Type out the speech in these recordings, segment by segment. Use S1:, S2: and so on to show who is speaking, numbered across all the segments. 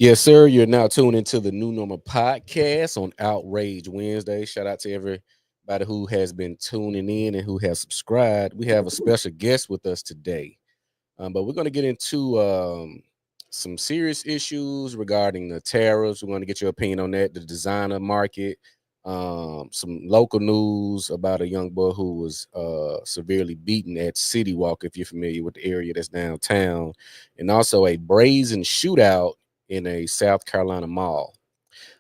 S1: Yes, sir. You're now tuned into the New Normal podcast on Outrage Wednesday. Shout out to everybody who has been tuning in and who has subscribed. We have a special guest with us today, but we're going to get into some serious issues regarding the tariffs. We're going to get your opinion on that, the designer market, some local news about a young boy who was severely beaten at City Walk, if you're familiar with the area that's downtown, and also a brazen shootout in a South Carolina mall.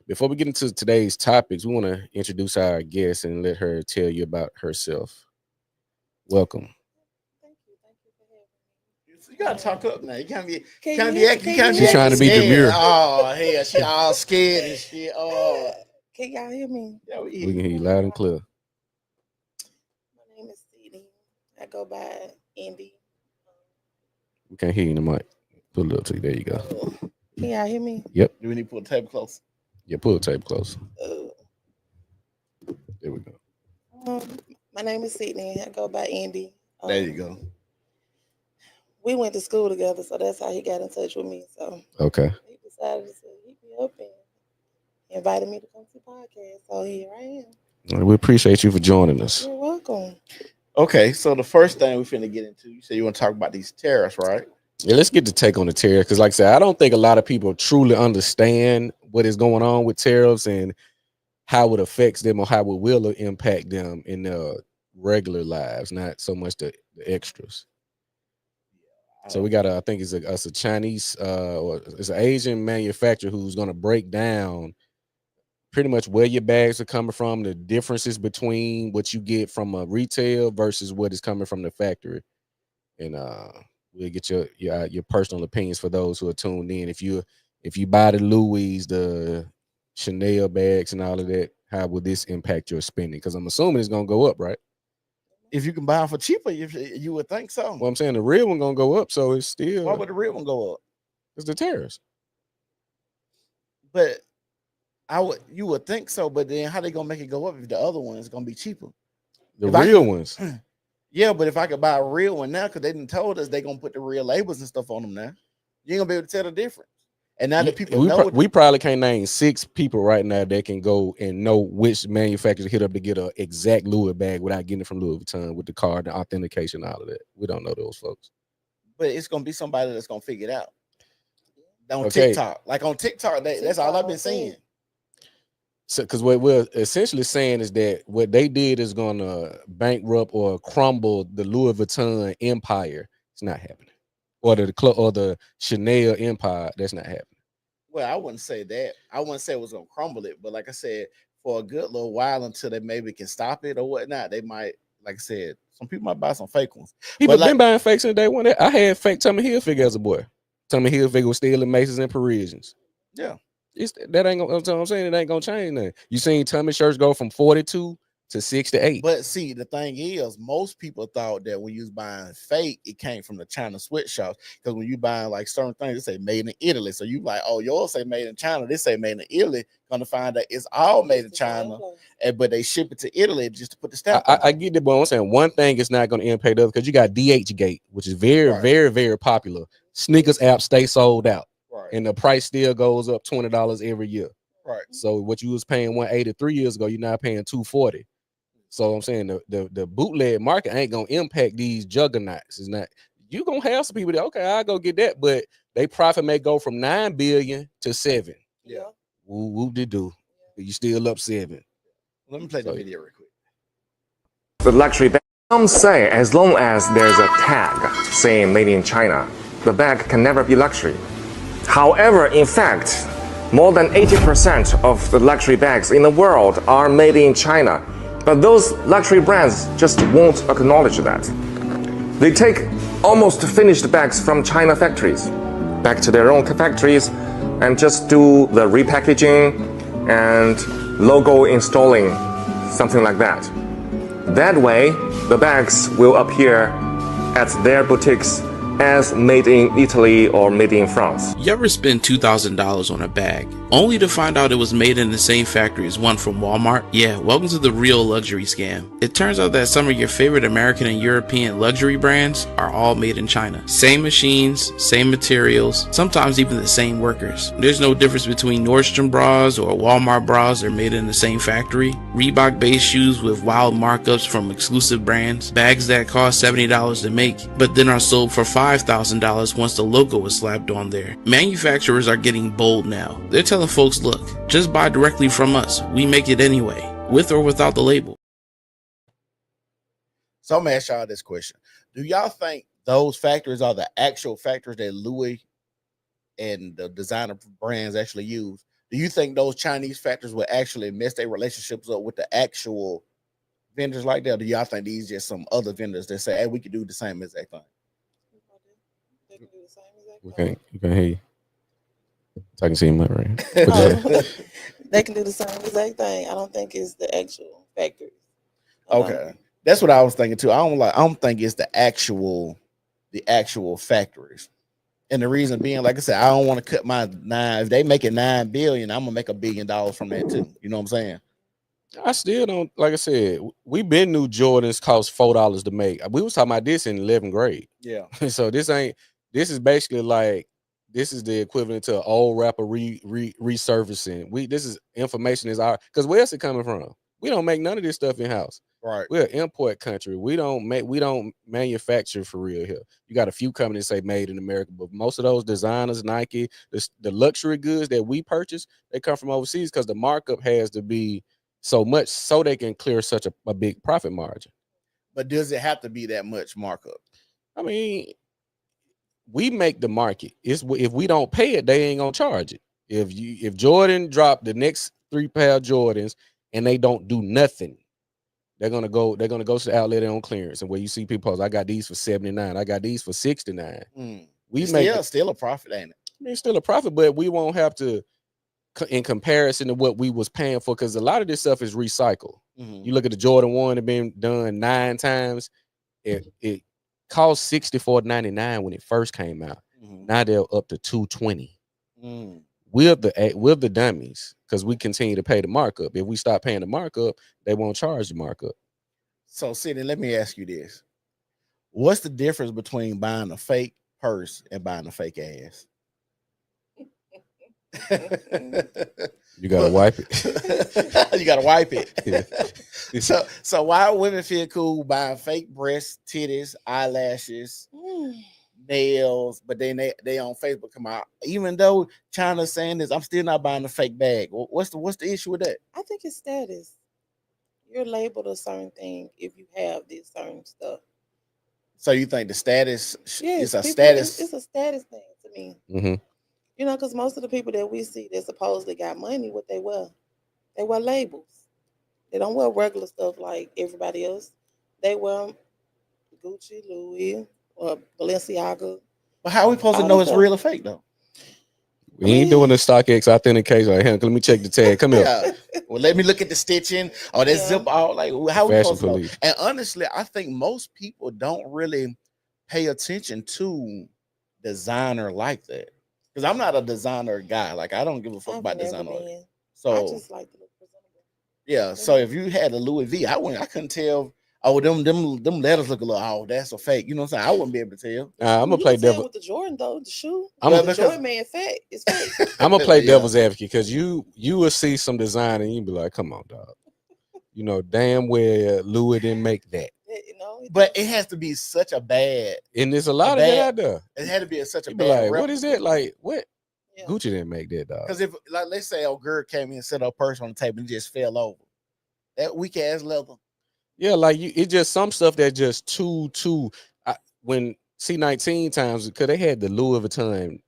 S1: Before we get into today's topics, we want to introduce our guest and let her tell you about herself. Welcome.
S2: Thank you for having
S3: You gotta talk up now. You can't be,
S2: me. Can
S3: can't
S2: you
S3: be
S2: hear,
S3: acting, you
S2: can
S3: can't
S2: you
S3: be
S1: She's
S2: hear
S1: trying to
S3: acting
S1: be
S2: me?
S3: scared.
S1: demure.
S3: Oh hell, she all scared and shit. Oh,
S2: Can y'all hear me?
S3: yeah, we
S1: We
S3: hear
S1: can
S3: you.
S1: hear you loud and clear.
S2: My name is Celine. I go by Indy.
S1: We can't hear you in the mic. Put a little to you. There you go.
S2: Can y'all hear me?
S1: Yep.
S3: Do we need to put the table close?
S1: Yeah, pull the tape close.
S2: Uh,
S1: There we go.
S2: my name is Sydney. I go by Indy.
S3: There you go.
S2: We went to school together, so that's how he got in touch with me. So
S1: Okay.
S2: he decided to hit me up and invited me to come to the podcast. So here I am.
S1: We appreciate you for joining us.
S2: You're welcome.
S3: Okay, so the first thing we finna get into, you said you want to talk about these tariffs, right?
S1: Yeah, let's get the take on the tariffs because, like I said, I don't think a lot of people truly understand what is going on with tariffs and how it affects them or how it will impact them in their regular lives, not so much the extras. So we got I think it's a Chinese or it's an Asian manufacturer who's going to break down pretty much where your bags are coming from, the differences between what you get from a retail versus what is coming from the factory, and we'll get your personal opinions for those who are tuned in. If you buy the Louis, the Chanel bags, and all of that, how will this impact your spending? Because I'm assuming it's gonna go up, right?
S3: If you can buy them for cheaper, you would think so.
S1: Well, I'm saying the real one gonna go up, so it's
S3: Why
S1: still
S3: would the real one go up?
S1: it's the tariffs.
S3: But you would think so, but then how they gonna make it go up if the other one is gonna be cheaper?
S1: The
S3: If I
S1: real
S3: could-
S1: ones.
S3: Yeah, but if I could buy a real one now, because they didn't told us they gonna put the real labels and stuff on them now, you ain't gonna be able to tell the difference. And now that people know,
S1: We probably can't name 6 people right now that can go and know which manufacturer to hit up to get an exact Louis bag without getting it from Louis Vuitton with the card, the authentication, all of that. We don't know those folks.
S3: but it's gonna be somebody that's gonna figure it out on
S1: Okay.
S3: TikTok. Like on TikTok, that's all I've been seeing.
S1: So, because what we're essentially saying is that what they did is going to bankrupt or crumble the Louis Vuitton empire. It's not happening, or the Chanel empire. That's not happening.
S3: Well, I wouldn't say that. I wouldn't say it was gonna crumble it, but like I said, for a good little while until they maybe can stop it or whatnot, they might. Like I said, some people might buy some fake ones.
S1: People
S3: But
S1: been buying fakes since day one. I had fake Tommy Hilfiger as a boy. Tommy Hilfiger was still in Macy's and Parisians.
S3: Yeah.
S1: That ain't gonna. That's what I'm saying, it ain't gonna change nothing. You seen Tommy shirts go from 42 to 68.
S3: But see, the thing is, most people thought that when you was buying fake, it came from the China sweatshops. Because when you buying like certain things, they say made in Italy. So you like, oh, yours say made in China. They say made in Italy. Gonna find that it's all made in China, but they ship it to Italy just to put the stamp.
S1: I get it, but I'm saying one thing is not going to impact the other because you got DH Gate, which is very,
S3: Right.
S1: very, very popular. Sneakers app stay sold out,
S3: Right.
S1: and the price still goes up $20 every year.
S3: Right.
S1: So what you was paying 180 3 years ago, you're now paying 240. So I'm saying the bootleg market ain't gonna impact these juggernauts. It's not. You gonna have some people that okay, I'll go get that, but they profit may go from 9 billion to 7.
S3: Yeah.
S1: Whoop de do. You still up 7.
S3: Let me play the video real quick.
S4: The luxury bag. Some say as long as there's a tag saying made in China, the bag can never be luxury. However, in fact, more than 80% of the luxury bags in the world are made in China. But those luxury brands just won't acknowledge that. They take almost finished bags from China factories back to their own factories and just do the repackaging and logo installing, something like that. That way, the bags will appear at their boutiques as made in Italy or made in France.
S5: You ever spend $2,000 on a bag, only to find out it was made in the same factory as one from Walmart? Yeah, welcome to the real luxury scam. It turns out that some of your favorite American and European luxury brands are all made in China. Same machines, same materials, sometimes even the same workers. There's no difference between Nordstrom bras or Walmart bras that are made in the same factory. Reebok base shoes with wild markups from exclusive brands. Bags that cost $70 to make, but then are sold for $5,000 once the logo is slapped on there. Manufacturers are getting bold now. They're telling folks, look, just buy directly from us. We make it anyway, with or without the label.
S3: So I'm gonna ask y'all this question. Do y'all think those factories are the actual factories that Louis and the designer brands actually use? Do you think those Chinese factories will actually mess their relationships up with the actual vendors like that? Or do y'all think these just some other vendors that say, hey, we can do the same exact thing?
S2: They can do the same exact
S1: You
S2: thing.
S1: can hear you. So I can see him right.
S2: Oh, they can do the same exact thing. I don't think it's the actual factory.
S3: Okay. That's what I was thinking too. I don't think it's the actual factories. And the reason being, like I said, I don't want to cut my nine. If they make it $9 billion, I'm gonna make $1 billion from that too. You know what I'm saying?
S1: I still don't, like I said, we been knew Jordans cost $4 to make. We was talking about this in 11th grade.
S3: Yeah.
S1: So this is basically like, this is the equivalent to an old rapper resurfacing. This is information is our, because where's it coming from? We don't make none of this stuff in house.
S3: Right.
S1: We're an import country. We don't manufacture for real here. You got a few companies say made in America, but most of those designers, Nike, the luxury goods that we purchase, they come from overseas because the markup has to be so much so they can clear such a big profit margin.
S3: But does it have to be that much markup?
S1: I mean, we make the market. If we don't pay it, they ain't gonna charge it. If Jordan dropped the next 3 pair of Jordans and they don't do nothing, they're gonna go to the outlet on clearance, and where you see people post, I got these for 79, I got these for 69. We
S3: it's
S1: make
S3: still a profit, ain't it?
S1: It's still a profit, but we won't have to in comparison to what we was paying for, because a lot of this stuff is recycled. You look at the Jordan 1 that been done 9 times. It cost $64.99 when it first came out. Now they're up to $220. We're the dummies because we continue to pay the markup. If we stop paying the markup, they won't charge the markup.
S3: So, Sidney, let me ask you this: what's the difference between buying a fake purse and buying a fake ass?
S1: You gotta wipe it.
S3: You gotta wipe it. So why women feel cool buying fake breasts, titties, eyelashes, nails, but then they on Facebook come out, even though China's saying this, I'm still not buying a fake bag. What's the issue with that?
S2: I think it's status. You're labeled a certain thing if you have this certain stuff.
S3: So you think the status
S2: is
S3: a status?
S2: It's a status thing to me. You know, because most of the people that we see that supposedly got money, what they wear labels. They don't wear regular stuff like everybody else. They wear Gucci, Louis, or Balenciaga.
S3: But how are we supposed to know it's real or fake though?
S1: We ain't doing the StockX authentication. Like, let me check the tag. Come here.
S3: Well, let me look at the stitching or that zip out. Like, how we supposed to know? And honestly, I think most people don't really pay attention to designer like that. Because I'm not a designer guy. Like, I don't give a fuck about designer. So
S2: I just like to look presentable.
S3: Yeah. So if you had a Louis V, I couldn't tell. Oh, them letters look a little. Oh, that's a fake. You know what I'm saying? I wouldn't be able to tell.
S1: I'm gonna play devil
S2: with the Jordan though. The shoe.
S1: The
S2: Jordan man fake. It's fake.
S1: I'm gonna play devil's advocate because you will see some design and you be like, come on, dog. You know damn well Louis didn't make that.
S3: But it has to be such a bad.
S1: And there's a lot of that out there.
S3: It had to be such a
S1: you
S3: bad.
S1: Like, what is it? Like, what? Yeah. Gucci didn't make that, dog.
S3: Because if, like, let's say a girl came in and set her purse on the table and just fell over, that weak ass leather.
S1: Yeah, like it's just some stuff that just too. When C19 times, because they had the Louis Vuitton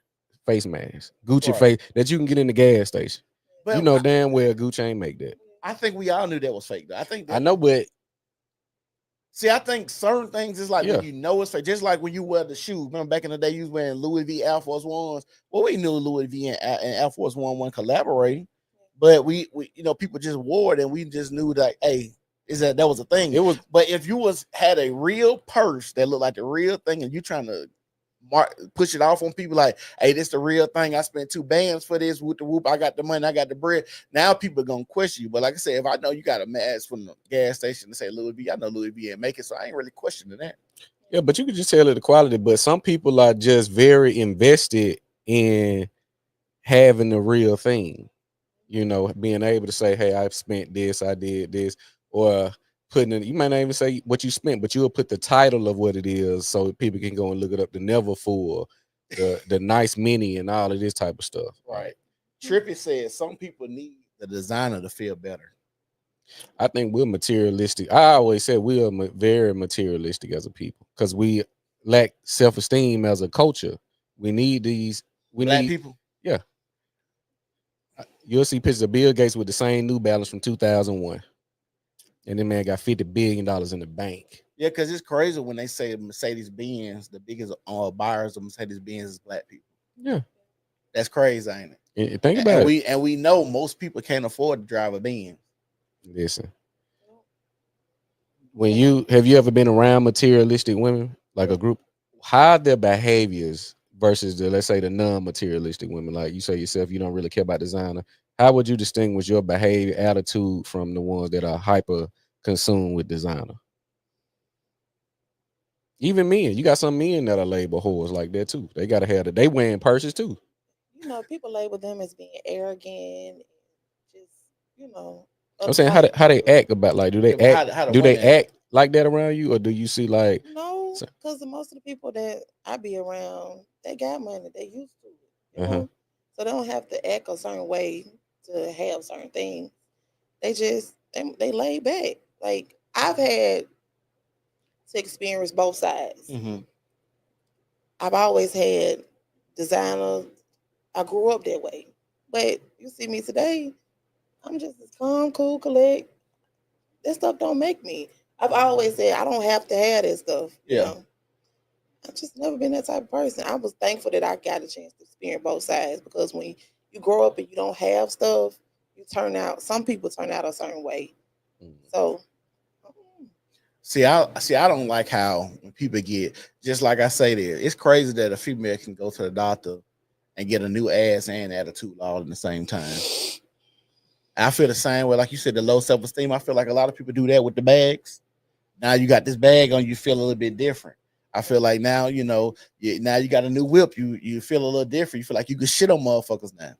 S1: face mask, Gucci face that you can get in the gas station. But you know damn well Gucci ain't make that.
S3: I think we all knew that was fake, though. I
S1: know, but
S3: see, I think certain things is like when you know it's fake. Just like when you wear the shoes. Remember back in the day, you was wearing Louis V Air Force Ones. Well, we knew Louis V and Air Force One collaborating, but we you know people just wore it and we just knew that hey. That was a thing. It was, but if you had a real purse that looked like the real thing, and you trying to push it off on people like, hey, this the real thing. I spent 2 bands for this. With the whoop, I got the money, I got the bread. Now people are gonna question you. But like I said, if I know you got a mask from the gas station and say Louis V, I know Louis V ain't make it, so I ain't really questioning that.
S1: Yeah, but you can just tell it the quality. But some people are just very invested in having the real thing. You know, being able to say, hey, I've spent this, I did this, or putting it, you might not even say what you spent, but you'll put the title of what it is so people can go and look it up. The Never Full, the Nice Mini, and all of this type of stuff.
S3: Right. Trippy said some people need the designer to feel better.
S1: I think we're materialistic. I always said we are very materialistic as a people because we lack self-esteem as a culture. We need these. We
S3: Black
S1: need
S3: people.
S1: Yeah. You'll see pictures of Bill Gates with the same New Balance from 2001. And then man got $50 billion in the bank.
S3: Yeah, because it's crazy when they say Mercedes-Benz, the biggest buyers of Mercedes-Benz is black people.
S1: Yeah.
S3: That's crazy, ain't it?
S1: And think about it.
S3: And we know most people can't afford to drive a Benz.
S1: Listen. Have you ever been around materialistic women, like a group? How are their behaviors versus let's say the non-materialistic women? Like you say yourself, you don't really care about designer. How would you distinguish your behavior, attitude from the ones that are hyper consumed with designer? Even men, you got some men that are labeled whores like that too. They gotta have they wearing purses too.
S2: You know, people label them as being arrogant, just
S1: I'm saying how they act about, like, do they act like that around you, or do you see like
S2: no? Because most of the people that I be around, they got money, they used to it, you know, so they don't have to act a certain way to have certain things. They just they lay back. Like I've had to experience both sides. I've always had designer. I grew up that way, but you see me today, I'm just as calm, cool, collect. That stuff don't make me. I've always said I don't have to have that stuff. You know? I've just never been that type of person. I was thankful that I got a chance to experience both sides, because when you grow up and you don't have stuff, some people turn out a certain way. So
S3: See, I don't like how when people get, just like I say there, it's crazy that a female can go to the doctor and get a new ass and attitude all in the same time. I feel the same way, like you said, the low self-esteem. I feel like a lot of people do that with the bags. Now you got this bag on, you feel a little bit different. I feel like now, now you got a new whip, you feel a little different. You feel like you can shit on motherfuckers now.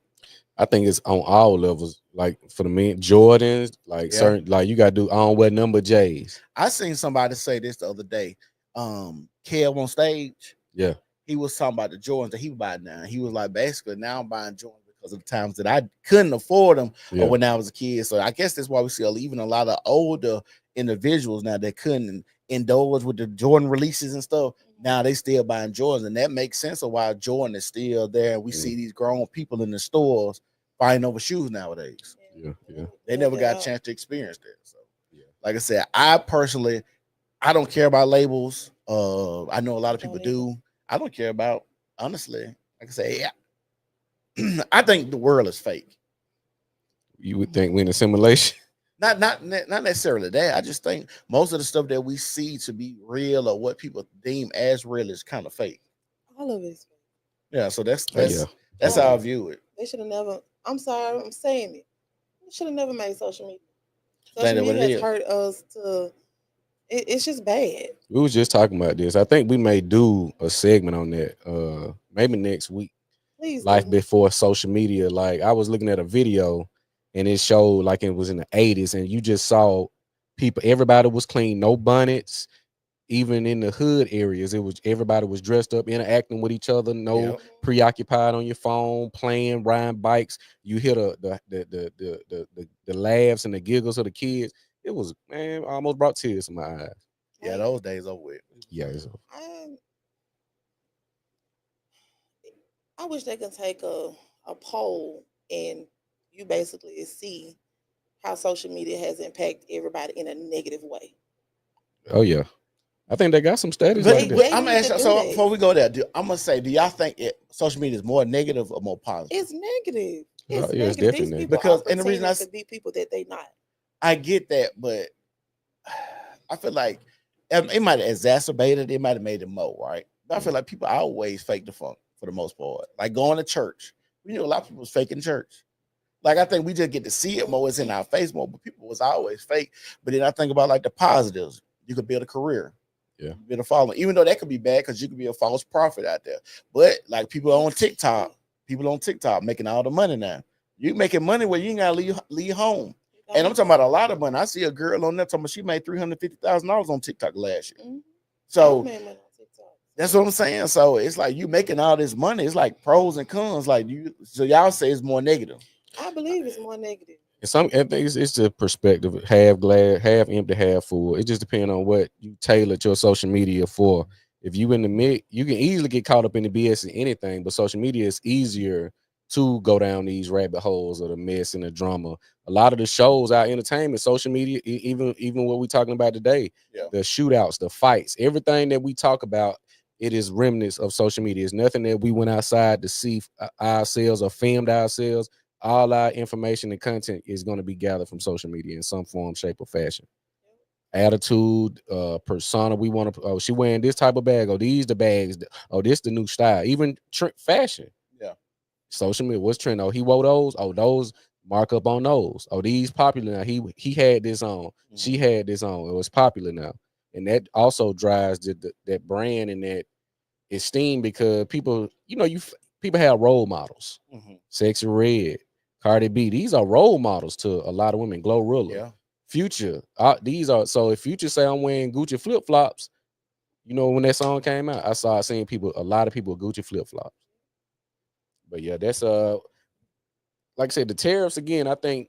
S1: I think it's on all levels. Like for the men, Jordans, like certain, like you gotta do. I don't wear number J's.
S3: I seen somebody say this the other day. Kev on stage.
S1: Yeah.
S3: He was talking about the Jordans that he bought now. He was like, basically, now I'm buying Jordans because of the times that I couldn't afford them or when I was a kid. So I guess that's why we see even a lot of older individuals now that couldn't indulge with the Jordan releases and stuff. Now they still buying Jordans, and that makes sense of why Jordan is still there. And we see these grown people in the stores fighting over shoes nowadays.
S1: Yeah.
S3: They never got a chance to experience that. So, like I said, I personally, I don't care about labels. I know a lot of people do. I don't care about, honestly, like I say, I think the world is fake.
S1: You would think we're in a simulation?
S3: Not necessarily that. I just think most of the stuff that we see to be real or what people deem as real is kind of fake.
S2: All of it is fake.
S3: Yeah, so that's how I view it.
S2: They should have never. I'm sorry, I'm saying it. They should have never made social media. Social media has hurt us to. It's just bad.
S1: We was just talking about this. I think we may do a segment on that. Maybe next week.
S2: Please.
S1: Life before social media. Like I was looking at a video, and it showed like it was in the 80s, and you just saw people. Everybody was clean, no bonnets. Even in the hood areas, everybody was dressed up, interacting with each other, preoccupied on your phone, playing, riding bikes. You hear the laughs and the giggles of the kids. It was, man, I almost brought tears to my eyes.
S3: Yeah, those days over with.
S1: Yeah, it's over.
S2: I wish they could take a poll and you basically see how social media has impacted everybody in a negative way.
S1: Oh yeah. I think they got some studies like that.
S3: I'm gonna ask you, so before we go there, I'm gonna say, do y'all think social media is more negative or more positive?
S2: It's negative.
S1: It's negative. It's definitely negative.
S2: Because and the reason I be people that they not.
S3: I get that, but I feel like it might have exacerbated it, might have made it more, right? I feel like people always fake the funk for the most part. Like going to church. We knew a lot of people was faking church. Like I think we just get to see it more. It's in our face more, but people was always fake. But then I think about like the positives. You could build a career.
S1: Yeah.
S3: Build a following. Even though that could be bad because you could be a false prophet out there. But like people on TikTok making all the money now. You making money where you ain't gotta leave home. And I'm talking about a lot of money. I see a girl on there talking about she made $350,000 on TikTok last year. So that's what I'm saying. So it's like you making all this money. It's like pros and cons. Like so y'all say it's more negative.
S2: I believe it's more negative.
S1: I think it's the perspective, half glass, half empty, half full. It just depends on what you tailored your social media for. If you in the mid, you can easily get caught up in the BS and anything, but social media is easier to go down these rabbit holes of the mess and the drama. A lot of the shows, our entertainment, social media, even what we're talking about today, the shootouts, the fights, everything that we talk about, it is remnants of social media. It's nothing that we went outside to see ourselves or filmed ourselves. All our information and content is going to be gathered from social media in some form, shape, or fashion. Attitude, persona. We want to. Oh, she wearing this type of bag. Oh, these the bags. Oh, this the new style. Even fashion.
S3: Yeah.
S1: Social media. What's trend? Oh, he wore those. Oh, those mark up on those. Oh, these popular now. He had this on. She had this on. It was popular now, and that also drives that brand and that esteem because people, people have role models. Sexy Red, Cardi B, these are role models to a lot of women. Glorilla, Future, these are. So if Future say I'm wearing Gucci flip flops, when that song came out, I seen a lot of people with Gucci flip flops. But yeah, that's like I said, the tariffs again. I think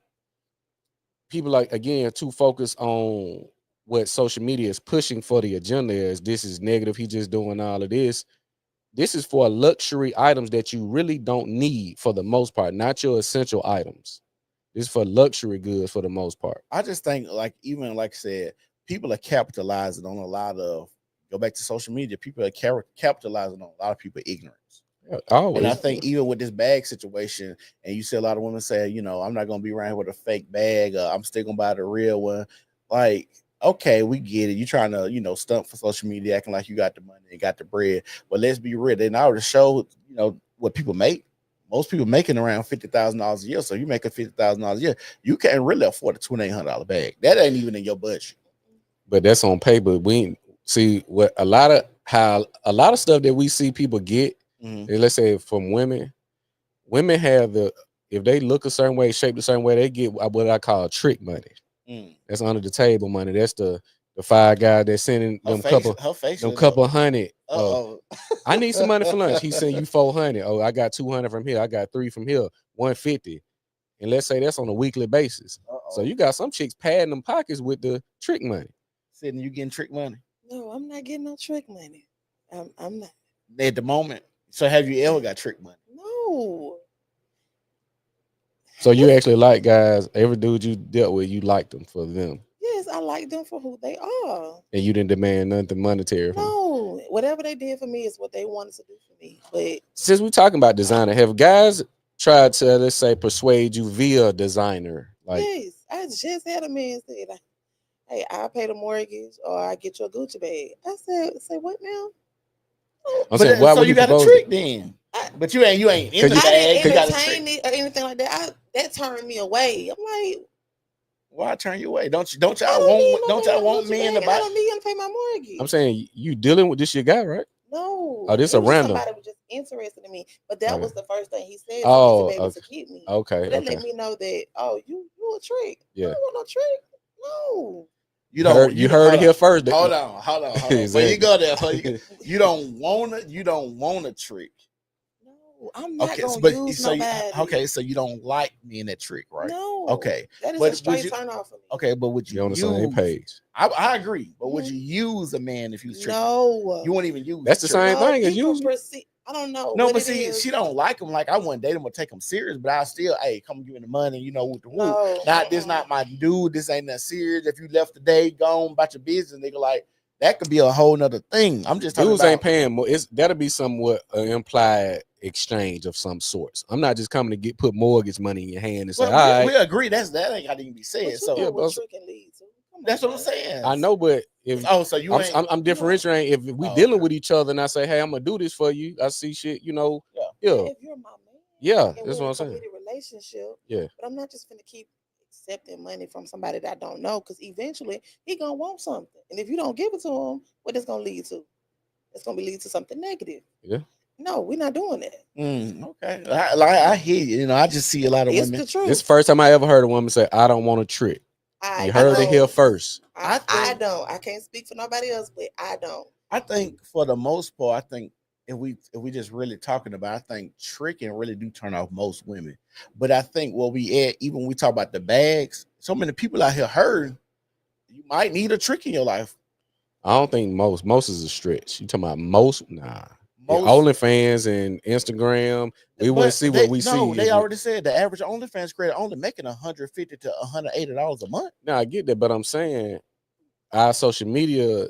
S1: people too focused on what social media is pushing for the agenda is this is negative. He just doing all of this. This is for luxury items that you really don't need for the most part, not your essential items. This is for luxury goods for the most part.
S3: I just think, even like I said, people are capitalizing on a lot of, go back to social media, people are capitalizing on a lot of people's ignorance. Yeah, always. And I think even with this bag situation, and you see a lot of women say, I'm not going to be around here with a fake bag. I'm still going to buy the real one. Like, okay, we get it. You trying to, stunt for social media, acting like you got the money and got the bread. But let's be real. They now show, what people make. Most people making around $50,000 a year. So you making $50,000 a year, you can't really afford a $2,800 bag. That ain't even in your budget.
S1: But that's on paper. We see what a lot of stuff that we see people get. And let's say from women have if they look a certain way, shaped a certain way, they get what I call trick money. That's under the table money. That's the 5 guys that's sending them couple hundred. I need some money for lunch. He sent you 400. Oh, I got 200 from here. I got 3 from here. 150. And let's say that's on a weekly basis. So you got some chicks padding them pockets with the trick money.
S3: Sitting, you getting trick money?
S2: No, I'm not getting no trick money. I'm not.
S3: At the moment. So have you ever got trick money?
S2: No.
S1: So you actually like guys, every dude you dealt with, you liked them for them?
S2: Yes, I like them for who they are.
S1: And you didn't demand nothing monetary from them?
S2: No, whatever they did for me is what they wanted to do for me. But
S1: since we're talking about designer, have guys tried to, let's say, persuade you via designer?
S2: Yes, I just had a man say, hey, I'll pay the mortgage or I get your Gucci bag. I say what now?
S1: I'm saying, why would
S3: you got a trick then? But you ain't into
S2: I didn't entertain it or anything like that. That turned me away. I'm like,
S3: why turn you away? Don't y'all want me in the body?
S2: I don't need him to pay my mortgage.
S1: I'm saying you dealing with this your guy, right?
S2: No.
S1: Oh, this a random.
S2: Somebody was just interested in me, but that was the first thing he said.
S1: Oh,
S2: to be able to keep me.
S1: Okay.
S2: But that let me know that you a trick.
S1: Yeah.
S2: I don't want no trick. No.
S1: You heard it here first.
S3: Hold on. Exactly. When you go there, you don't want a trick.
S2: No, I'm not gonna use
S3: nobody. So you don't like me in that trick, right?
S2: No.
S3: Okay.
S2: That is a straight turn off for me.
S3: Okay, but would you
S1: on the same page?
S3: I agree, but would you use a man if he was tricking?
S2: No.
S3: You won't even use.
S1: That's the same thing as using.
S2: I don't know.
S3: No, but see, she don't like him. Like I wouldn't date him or take him serious, but I still, hey, come give me the money, with the woo. No, this not my dude. This ain't that serious. If you left today, gone about your business, nigga, like that could be a whole nother thing. I'm just talking
S1: dudes
S3: about,
S1: ain't paying more. That'll be somewhat implied exchange of some sorts. I'm not just coming to put mortgage money in your hand and say, all right.
S3: We agree. That ain't got to even be said.
S2: So yeah, but trick and lead. So come
S3: That's what I'm saying.
S1: I know, but if
S3: so you
S1: I'm differentiating. If we dealing with each other and I say, hey, I'm gonna do this for you, I see shit,
S2: Yeah. If you're my man,
S1: yeah,
S2: and
S1: that's
S2: we're
S1: what
S2: in
S1: I'm
S2: a
S1: saying.
S2: committed relationship,
S1: Yeah,
S2: but I'm not just gonna keep accepting money from somebody that I don't know, because eventually he gonna want something, and if you don't give it to him, what it's gonna lead to? It's gonna lead to something negative.
S1: yeah.
S2: No, we're not doing that.
S3: Okay, I hear you. You know, I just see a lot of
S2: It's
S3: women.
S2: the truth.
S1: This is the first time I ever heard a woman say, "I don't want a trick." You heard it here first.
S2: I don't. I can't speak for nobody else, but I don't.
S3: I think for the most part, I think if we just really talking about, I think tricking really do turn off most women. But I think what we add, even when we talk about the bags, so many people out here heard you might need a trick in your life.
S1: I don't think most is a stretch. You talking about most? Nah.
S3: Most
S1: OnlyFans and Instagram, we wouldn't see what we see.
S3: No, they already said the average OnlyFans creator only making $150 to $180 a month.
S1: Now I get that, but I'm saying our social media,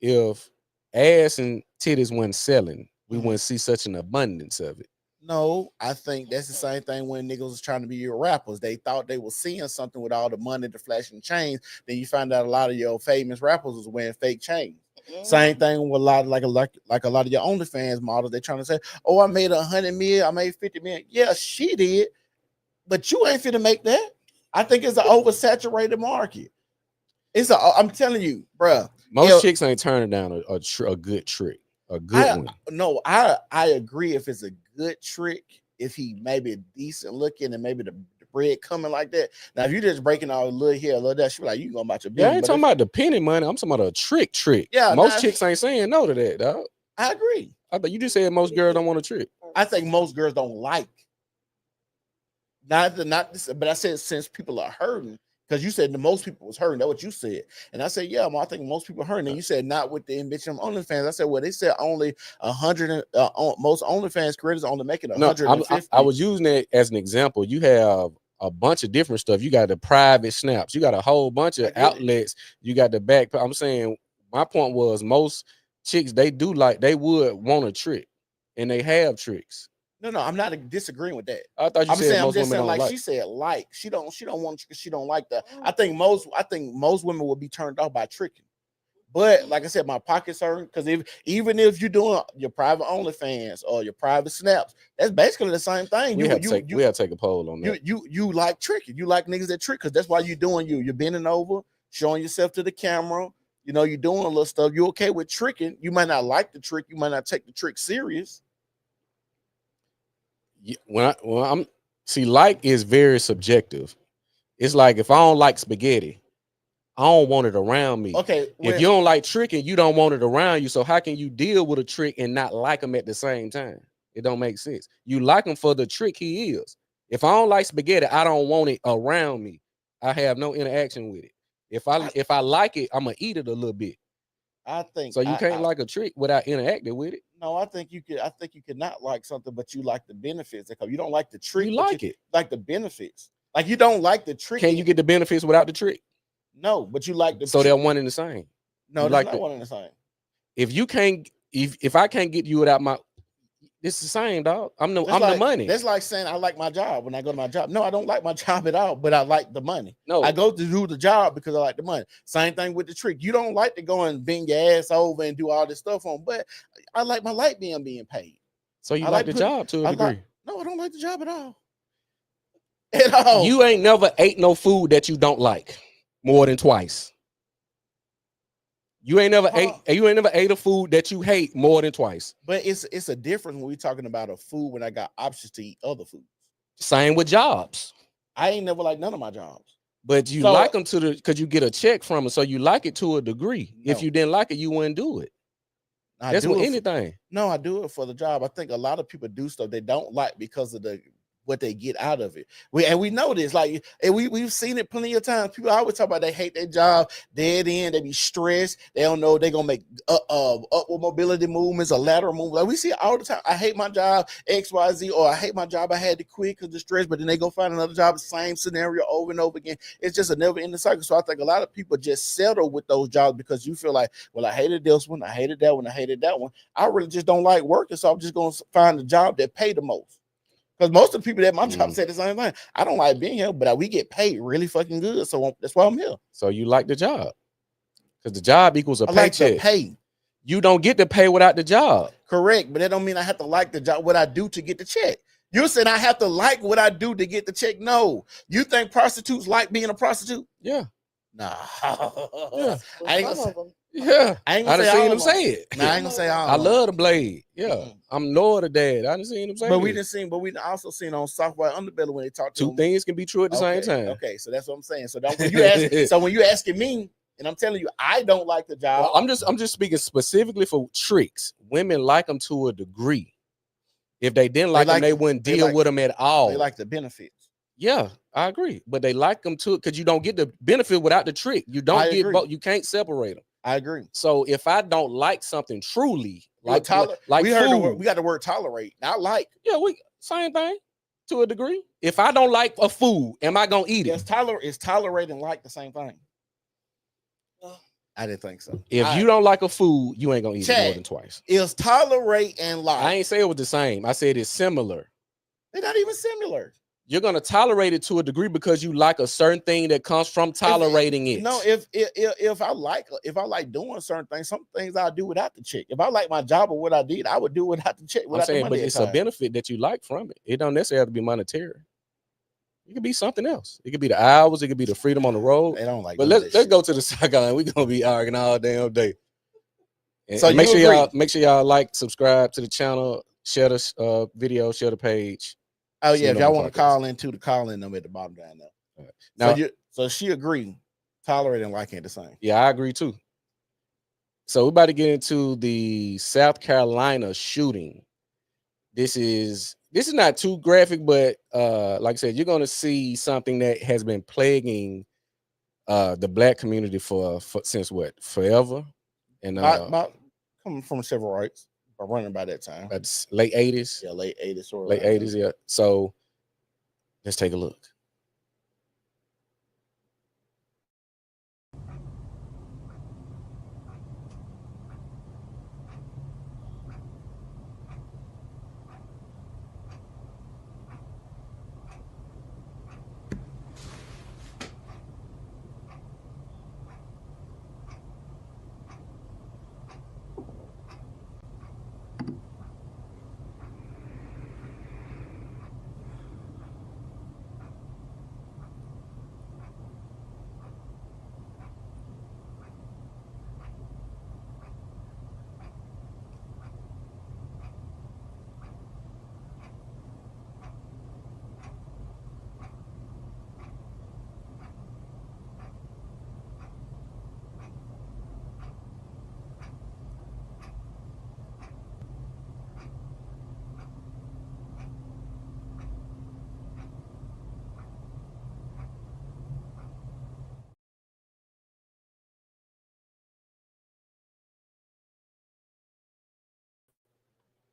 S1: if ass and titties weren't selling, we wouldn't see such an abundance of it.
S3: No, I think that's the same thing when niggas was trying to be your rappers. They thought they were seeing something with all the money, the flashing chains. Then you find out a lot of your famous rappers was wearing fake chains. Same thing with a lot of like a lot of your OnlyFans models. They trying to say, "Oh, I made 100 million, I made 50 million." Yeah, she did, but you ain't finna make that. I think it's an oversaturated market. I'm telling you, bruh.
S1: Most chicks ain't turning down a good trick, a good one.
S3: No, I agree if it's a good trick, if he maybe decent looking and maybe the bread coming like that. Now, if you just breaking out a little here, a little that, she be like, you going about your business.
S1: Yeah, I ain't talking about the penny money. I'm talking about a trick.
S3: Yeah,
S1: most chicks ain't saying no to that, dog.
S3: I agree.
S1: I thought you just said most girls don't want a trick.
S3: I think most girls don't like. Not this, but I said since people are hurting, because you said the most people was hurting. That's what you said. And I said, yeah, I think most people hurting. And you said not with the ambition of OnlyFans. I said, well, they said only 100, most OnlyFans creators only making 150.
S1: I was using that as an example. You have a bunch of different stuff. You got the private snaps. You got a whole bunch of outlets. You got the back. I'm saying my point was most chicks, they would want a trick, and they have tricks.
S3: No, I'm not disagreeing with that.
S1: I thought you said most women don't
S3: like.
S1: Like.
S3: She said like. She don't want because she don't like that. I think most women will be turned off by tricking. But like I said, my pocket's hurting because even if you're doing your private OnlyFans or your private snaps, that's basically the same thing.
S1: We have to take a poll on that.
S3: You like tricking. You like niggas that trick because that's why you're doing You're bending over, showing yourself to the camera. You know, you're doing a little stuff. You're okay with tricking. You might not like the trick. You might not take the trick serious.
S1: Like is very subjective. It's like if I don't like spaghetti, I don't want it around me.
S3: Okay.
S1: If you don't like tricking, you don't want it around you. So how can you deal with a trick and not like him at the same time? It don't make sense. You like him for the trick he is. If I don't like spaghetti, I don't want it around me. I have no interaction with it. If I like it, I'm gonna eat it a little bit.
S3: I think
S1: so. You can't like a trick without interacting with it.
S3: No, I think you could. I think you could not like something, but you like the benefits. You don't like the trick.
S1: You like it,
S3: like the benefits. Like you don't like the trick.
S1: Can you get the benefits without the trick?
S3: No, but you like the.
S1: So they're one and the same.
S3: No, they're not one and the same.
S1: If you can't, if I can't get you without my, it's the same, dog. I'm the money.
S3: That's like saying I like my job when I go to my job. No, I don't like my job at all, but I like the money.
S1: No,
S3: I go to do the job because I like the money. Same thing with the trick. You don't like to go and bend your ass over and do all this stuff on, but I like my light being paid.
S1: So you like the job to a degree?
S3: No, I don't like the job at all. At all.
S1: You ain't never ate no food that you don't like more than twice. You ain't never ate a food that you hate more than twice.
S3: But it's a difference when we're talking about a food when I got options to eat other foods.
S1: Same with jobs.
S3: I ain't never liked none of my jobs.
S1: But you like them because you get a check from them, so you like it to a degree. No. If you didn't like it, you wouldn't do it. That's with anything.
S3: No, I do it for the job. I think a lot of people do stuff they don't like because of what they get out of it. We know this, like, and we've seen it plenty of times. People always talk about they hate their job, dead end, they be stressed, they don't know they're gonna make upward mobility movements or lateral movements. Like we see it all the time. I hate my job, XYZ, or I hate my job, I had to quit because of stress, but then they go find another job, same scenario over and over again. It's just a never ending cycle. So I think a lot of people just settle with those jobs because you feel like, well, I hated this one, I hated that one, I hated that one. I really just don't like working, so I'm just gonna find a job that pay the most. Because most of the people at my job said the same thing. I don't like being here, but we get paid really fucking good. So that's why I'm here.
S1: So you like the job. Because the job equals a
S3: I like
S1: paycheck.
S3: the pay.
S1: You don't get the pay without the job.
S3: Correct, but that don't mean I have to like the job, what I do to get the check. You said I have to like what I do to get the check. No. You think prostitutes like being a prostitute?
S1: Yeah.
S3: Nah.
S1: Yeah.
S3: I ain't gonna say.
S1: Yeah.
S3: I ain't gonna say
S1: seen
S3: all
S1: him say it.
S3: Nah, I ain't gonna say all.
S1: I love the blade. Yeah. I'm loyal to dad. I done seen him say
S3: But
S1: it.
S3: we also seen on Software Underbelly when they talk to
S1: two things can be true at the same time.
S3: Okay, so that's what I'm saying. So when you ask, when you asking me, and I'm telling you, I don't like the job.
S1: Well, I'm just speaking specifically for tricks. Women like them to a degree. If they didn't like them, they wouldn't deal with them at all.
S3: They like the benefits.
S1: Yeah, I agree. But they like them too because you don't get the benefit without the trick. You don't get both. You can't separate them.
S3: I agree.
S1: So if I don't like something truly,
S3: we
S1: like
S3: heard the word, we got the word tolerate, not like.
S1: Yeah, same thing to a degree. If I don't like a food, am I gonna eat it?
S3: Is tolerate and like the same thing? I didn't think so.
S1: If you don't like a food, you ain't gonna eat it more than twice.
S3: Is tolerate and like?
S1: I ain't say it was the same. I said it's similar.
S3: They're not even similar.
S1: You're gonna tolerate it to a degree because you like a certain thing that comes from tolerating it.
S3: No, if I like doing certain things, some things I do without the check. If I like my job or what I did, I would do it without the check.
S1: I'm saying, but it's a benefit that you like from it. It don't necessarily have to be monetary. It could be something else. It could be the hours. It could be the freedom on the road.
S3: They don't like.
S1: But let's go to the sideline. We're gonna be arguing all damn day. And,
S3: so
S1: and make sure y'all like, subscribe to the channel, share this video, share the page.
S3: Oh yeah, if y'all want to call in, the call-in number at the bottom down there. Right. Now, so she agreed, tolerate and like ain't the same.
S1: Yeah, I agree too. So we're about to get into the South Carolina shooting. This is not too graphic, but like I said, you're gonna see something that has been plaguing the black community for since what, forever, and
S3: about coming from civil rights. Running by that time.
S1: That's late 80s.
S3: Yeah, late 80s.
S1: Late 80s, yeah. So let's take a look.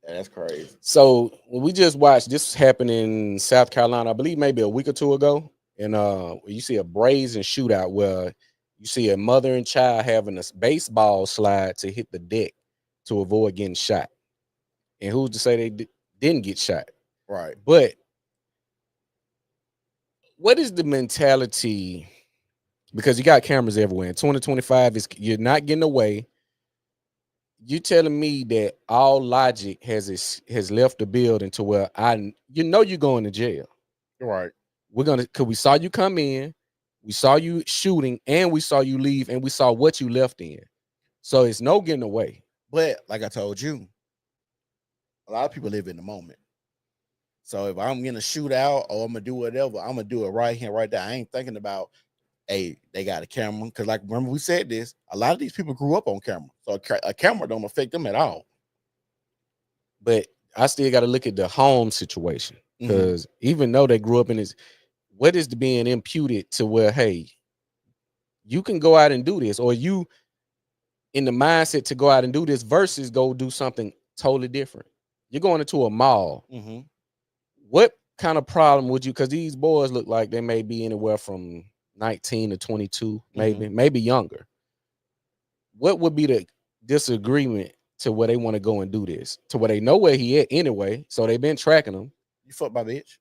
S3: Yeah, that's crazy.
S1: So when we just watched, this happened in South Carolina, I believe maybe a week or two ago, and you see a brazen shootout where you see a mother and child having a baseball slide to hit the deck to avoid getting shot. And who's to say they didn't get shot?
S3: Right.
S1: But what is the mentality? Because you got cameras everywhere. In 2025, you're not getting away. You telling me that all logic has left the building to where you're going to jail.
S3: Right.
S1: Because we saw you come in, we saw you shooting, and we saw you leave, and we saw what you left in. So it's no getting away.
S3: But like I told you, a lot of people live in the moment. So if I'm gonna shoot out or I'm gonna do whatever, I'm gonna do it right here, right there. I ain't thinking about, hey, they got a camera. Because like, remember we said this, a lot of these people grew up on camera. So a camera don't affect them at all.
S1: But I still got to look at the home situation. Because even though they grew up in this, what is being imputed to where, hey, you can go out and do this, or you in the mindset to go out and do this versus go do something totally different. You're going into a mall. What kind of problem would you, because these boys look like they may be anywhere from 19 to 22, maybe younger. What would be the disagreement to where they want to go and do this? To where they know where he at anyway, so they've been tracking him.
S3: You fuck my bitch.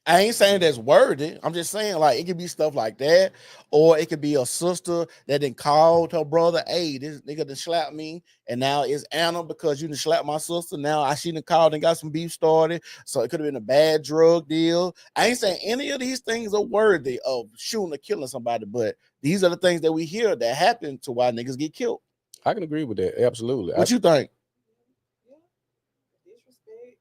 S3: I ain't saying that's worthy. I'm just saying, like, it could be stuff like that, or it could be a sister that then called her brother, hey, this nigga done slapped me, and now it's Anna because you done slapped my sister. Now I shouldn't have called and got some beef started. So it could have been a bad drug deal. I ain't saying any of these things are worthy of shooting or killing somebody, but these are the things that we hear that happen to why niggas get killed.
S1: I can agree with that. Absolutely.
S3: What you think?
S2: Yeah. Disrespect.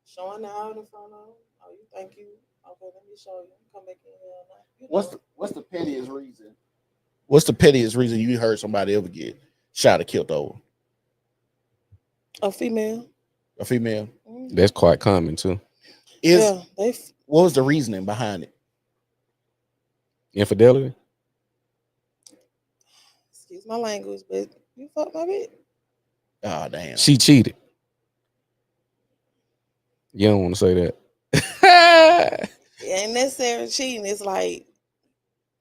S2: Showing out in front of them. Oh, you think you? Okay, let me show you. Come back in here now.
S3: What's the pettiest reason? What's the pettiest reason you heard somebody ever get shot or killed over?
S2: A female.
S3: A female?
S2: Mm-hmm.
S1: That's quite common too.
S2: What
S3: was the reasoning behind it?
S1: Infidelity?
S2: Excuse my language, but you fucked my bitch.
S3: Oh, damn.
S1: She cheated. You don't want to say that.
S2: It ain't necessarily cheating. It's like,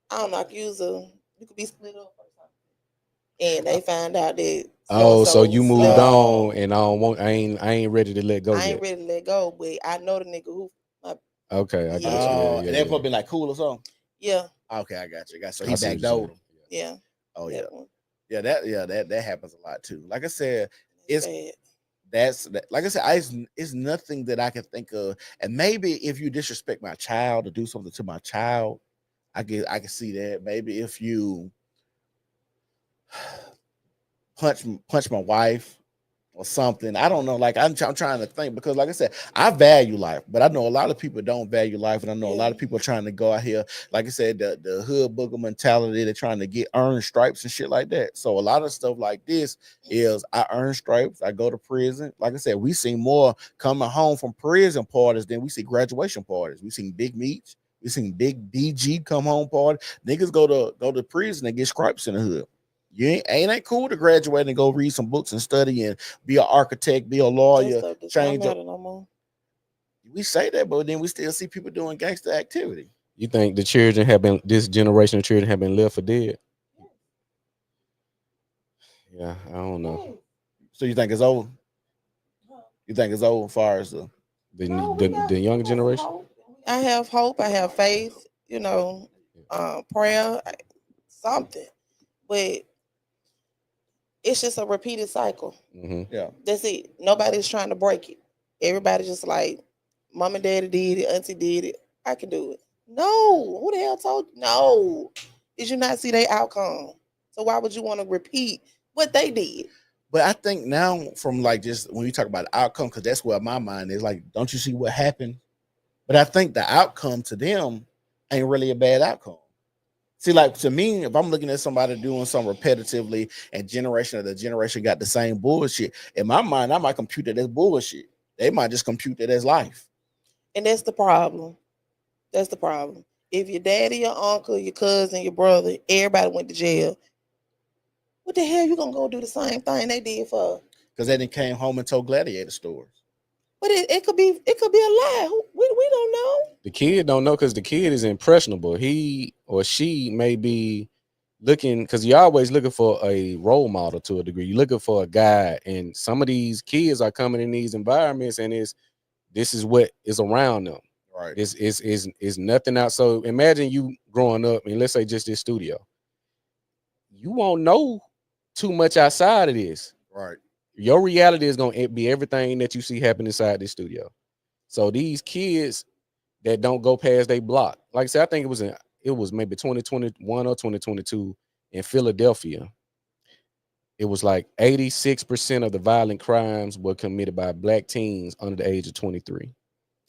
S2: I don't know, you could be split up or something. And they find out that
S1: so you moved on, and I ain't ready to let go yet.
S2: I ain't ready to let go, but I know the nigga who.
S1: Okay, I got you.
S3: Yeah, and that probably been like cool or something.
S2: Yeah.
S3: Okay, I got you. So he backdoored him.
S2: Yeah.
S3: Oh yeah. That happens a lot too. Like I said, like I said, it's nothing that I can think of. And maybe if you disrespect my child or do something to my child, I can see that. Maybe if you punch my wife or something, I don't know. Like I'm trying to think, because like I said, I value life, but I know a lot of people don't value life, and I know a lot of people are trying to go out here, like I said, the hood booger mentality. They're trying to earn stripes and shit like that. So a lot of stuff like this is, I earn stripes, I go to prison. Like I said, we see more coming home from prison parties than we see graduation parties. We seen big meets, we seen big BG come home party. Niggas go to prison and get stripes in the hood. You ain't cool to graduate and go read some books and study and be an architect, be a lawyer, change up.
S2: No more.
S3: We say that, but then we still see people doing gangster activity.
S1: You think this generation of children have been left for dead? Yeah, I don't know.
S3: So you think it's over? You think it's over as far as the
S1: younger generation?
S2: I have hope. I have faith. Prayer, something, but it's just a repeated cycle.
S1: Mm-hmm.
S3: Yeah,
S2: that's it. Nobody's trying to break it. Everybody just like, mom and daddy did it, auntie did it, I can do it. No, who the hell told you? No, did you not see their outcome? So why would you want to repeat what they did?
S3: But I think now, from like, just when you talk about the outcome, because that's where my mind is like, don't you see what happened? But I think the outcome to them ain't really a bad outcome. See, like, to me, if I'm looking at somebody doing something repetitively and generation after generation got the same bullshit, in my mind, I might compute it as bullshit. They might just compute it as life.
S2: And that's the problem. That's the problem. If your daddy, your uncle, your cousin, your brother, everybody went to jail, what the hell you gonna go do the same thing they did for?
S3: Because they didn't came home and told gladiator stories.
S2: But it could be a lie. We don't know.
S1: The kid don't know, because the kid is impressionable. He or she may be looking, because you're always looking for a role model to a degree. You're looking for a guide, and some of these kids are coming in these environments, and this is what is around them.
S3: Right.
S1: It's nothing else. So imagine you growing up, and let's say just this studio. You won't know too much outside of this.
S3: Right.
S1: Your reality is going to be everything that you see happen inside this studio. So these kids that don't go past their block, like I said, I think it was maybe 2021 or 2022 in Philadelphia. It was like 86% of the violent crimes were committed by black teens under the age of 23.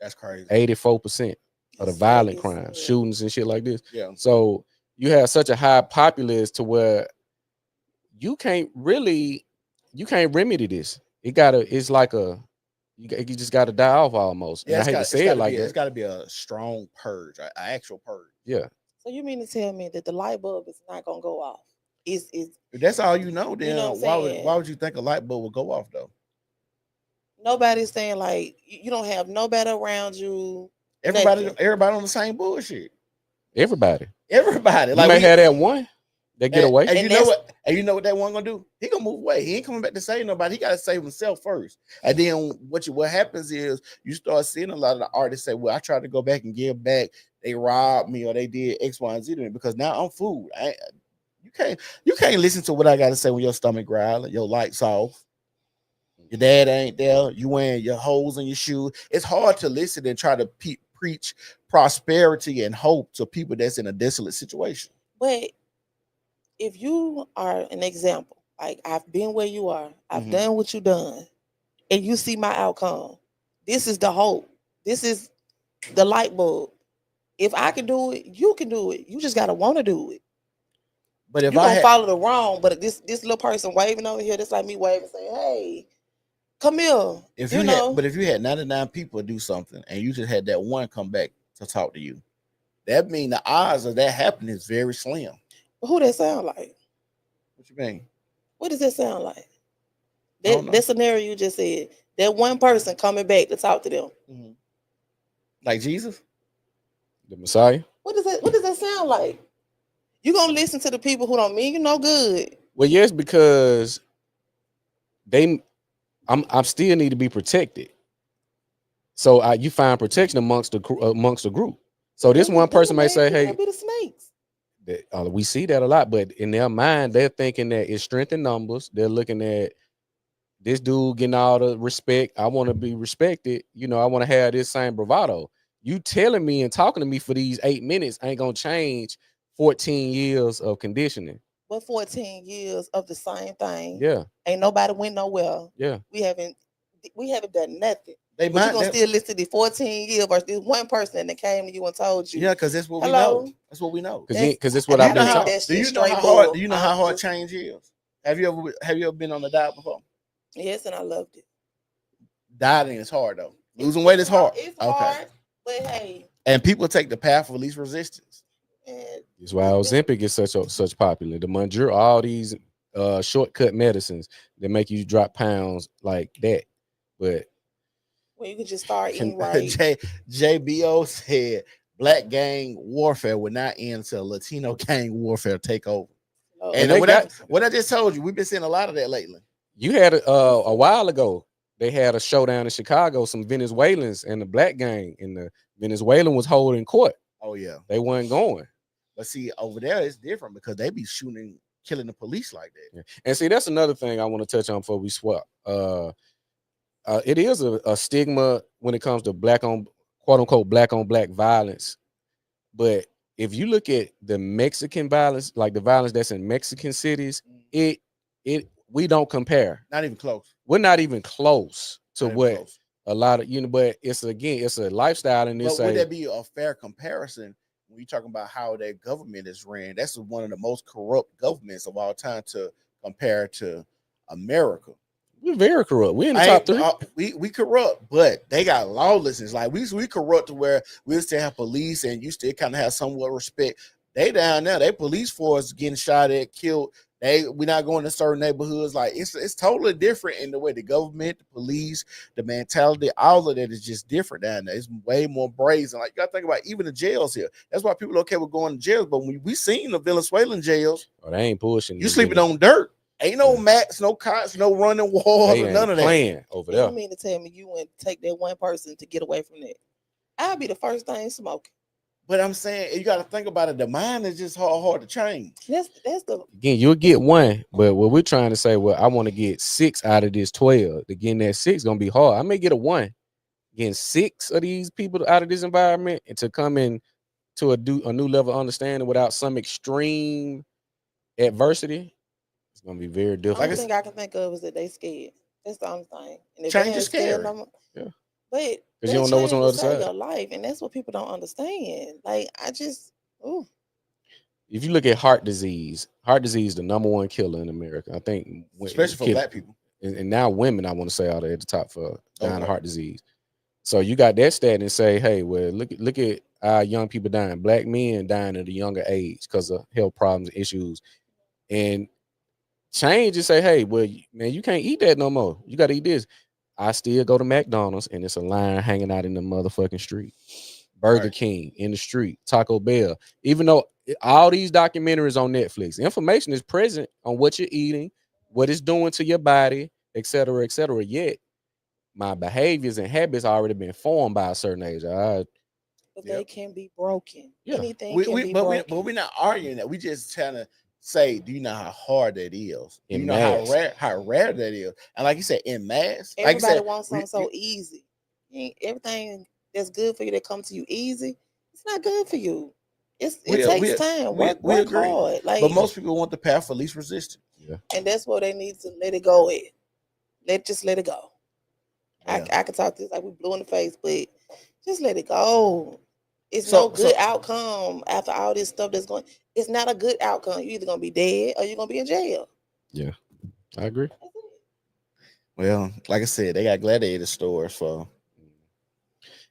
S3: That's crazy.
S1: 84% of the violent crimes, shootings and shit like this.
S3: Yeah.
S1: So you have such a high populace to where you can't remedy this. It's like you just gotta die off almost.
S3: Yeah,
S1: and I hate to say it like that.
S3: It's got to be a strong purge, an actual purge.
S1: Yeah.
S2: So you mean to tell me that the light bulb is not gonna go off? If
S3: that's all you know, then why would you think a light bulb would go off though?
S2: Nobody's saying, like, you don't have nobody around you.
S3: Everybody on the same bullshit.
S1: Everybody.
S3: Like,
S1: you may have that one. They get away.
S3: And you know what that one gonna do? He gonna move away. He ain't coming back to save nobody. He gotta save himself first. And then what happens is you start seeing a lot of the artists say, "Well, I tried to go back and give back. They robbed me or they did X, Y, and Z to me because now I'm food." You can't listen to what I gotta say when your stomach growling, your lights off, your dad ain't there, you wearing your holes in your shoe. It's hard to listen and try to preach prosperity and hope to people that's in a desolate situation.
S2: But if you are an example, like I've been where you are, I've done what you done, and you see my outcome, this is the hope. This is the light bulb. If I can do it, you can do it. You just gotta want to do it.
S3: But if
S2: you don't follow the wrong, but this little person waving over here, that's like me waving, saying, "Hey, come here."
S3: If you had 99 people do something and you just had that one come back to talk to you, that means the odds of that happening is very slim.
S2: Who that sound like?
S3: What you mean?
S2: What does that sound like? That scenario you just said. That one person coming back to talk to them.
S3: Mm-hmm. Like Jesus?
S1: The Messiah?
S2: What does that sound like? You gonna listen to the people who don't mean you no good?
S1: Well, yes, because I still need to be protected. So you find protection amongst the group. So this one person may say, "Hey,
S2: be the snakes."
S1: We see that a lot, but in their mind, they're thinking that it's strength in numbers. They're looking at this dude getting all the respect. I want to be respected. I want to have this same bravado. You telling me and talking to me for these 8 minutes ain't gonna change 14 years of conditioning.
S2: But 14 years of the same thing.
S1: Yeah.
S2: Ain't nobody went nowhere.
S1: Yeah.
S2: We haven't done nothing. But you gonna still listen to the 14 years versus this one person that came to you and told you.
S3: Yeah, because that's what we know. That's what we know.
S1: Because it's what I've been taught.
S3: Do you know how hard change is? Have you ever been on the diet before?
S2: Yes, and I loved it.
S3: Dieting is hard though. Losing weight is hard.
S2: It's hard, but hey.
S3: And people take the path of least resistance.
S1: That's why Ozempic is such popular. The Mounjaro, all these shortcut medicines that make you drop pounds like that. But
S2: when you can just start eating right.
S3: JBO said Black gang warfare would not end until Latino gang warfare take over. Oh. And what I just told you, we've been seeing a lot of that lately.
S1: You had a while ago, they had a showdown in Chicago, some Venezuelans and the black gang, and the Venezuelan was holding court.
S3: Oh, yeah.
S1: They weren't going.
S3: But see, over there, it's different because they be killing the police like that.
S1: Yeah. And see, that's another thing I want to touch on before we swap. It is a stigma when it comes to quote unquote black on black violence. But if you look at the Mexican violence, like the violence that's in Mexican cities, we don't compare.
S3: Not even close.
S1: We're not even close to what a lot of but it's a lifestyle, and
S3: would that be a fair comparison when you're talking about how their government is ran? That's one of the most corrupt governments of all time to compare to America.
S1: We're very corrupt. We're in the top 3.
S3: We corrupt, but they got lawlessness. Like we corrupt to where we still have police and you still kind of have somewhat respect. They down there, they police force getting shot at, killed. We're not going to certain neighborhoods. Like it's totally different in the way the government, the police, the mentality, all of that is just different down there. It's way more brazen. Like you gotta think about even the jails here. That's why people are okay with going to jails. But when we seen the Venezuelan jails,
S1: they ain't pushing.
S3: You sleeping on dirt. Ain't no mats, no cots, no running walls, or none of that.
S1: Playing over there.
S2: You mean to tell me you wouldn't take that one person to get away from that? I'd be the first thing smoking.
S3: But I'm saying you got to think about it. The mind is just hard to change.
S2: That's the
S1: again. You'll get one, but what we're trying to say, I want to get 6 out of this 12. To get that 6 gonna be hard. I may get a 1. Getting 6 of these people out of this environment and to come in to a new level of understanding without some extreme adversity, it's gonna be very difficult.
S2: The only thing I can think of is that they scared. That's the only thing.
S3: And if change is scary.
S1: Yeah.
S2: But
S1: because you don't know what's on the other side.
S2: Your life, and that's what people don't understand. Like
S1: if you look at heart disease, the number 1 killer in America. I think,
S3: especially for black people,
S1: and now women, I want to say are at the top for dying of heart disease. So you got that stat and say, hey, well, look at our young people dying, black men dying at a younger age because of health problems and issues, and change and say, hey, well, man, you can't eat that no more. You got to eat this. I still go to McDonald's and it's a line hanging out in the motherfucking street. Burger King in the street, Taco Bell. Even though all these documentaries on Netflix. Information is present on what you're eating, what it's doing to your body, et cetera, et cetera. Yet my behaviors and habits already been formed by a certain age.
S2: But they can be broken.
S1: Yeah.
S2: Anything can be broken.
S3: But we're not arguing that. We just trying to say, do you know how hard that is? Do you know how rare that is? And like you said, in mass,
S2: everybody
S3: like you said,
S2: wants something so easy. Everything that's good for you that comes to you easy, it's not good for you. It takes time. Work hard. Like,
S3: but most people want the path of least resistance.
S1: Yeah.
S2: And that's where they need to let it go in. Just let it go. Yeah. I could talk to this like we blue in the face, but just let it go. It's no good outcome after all this stuff that's going. It's not a good outcome. You're either gonna be dead or you're gonna be in jail.
S1: Yeah, I agree.
S3: Well, like I said, they got gladiator stores for.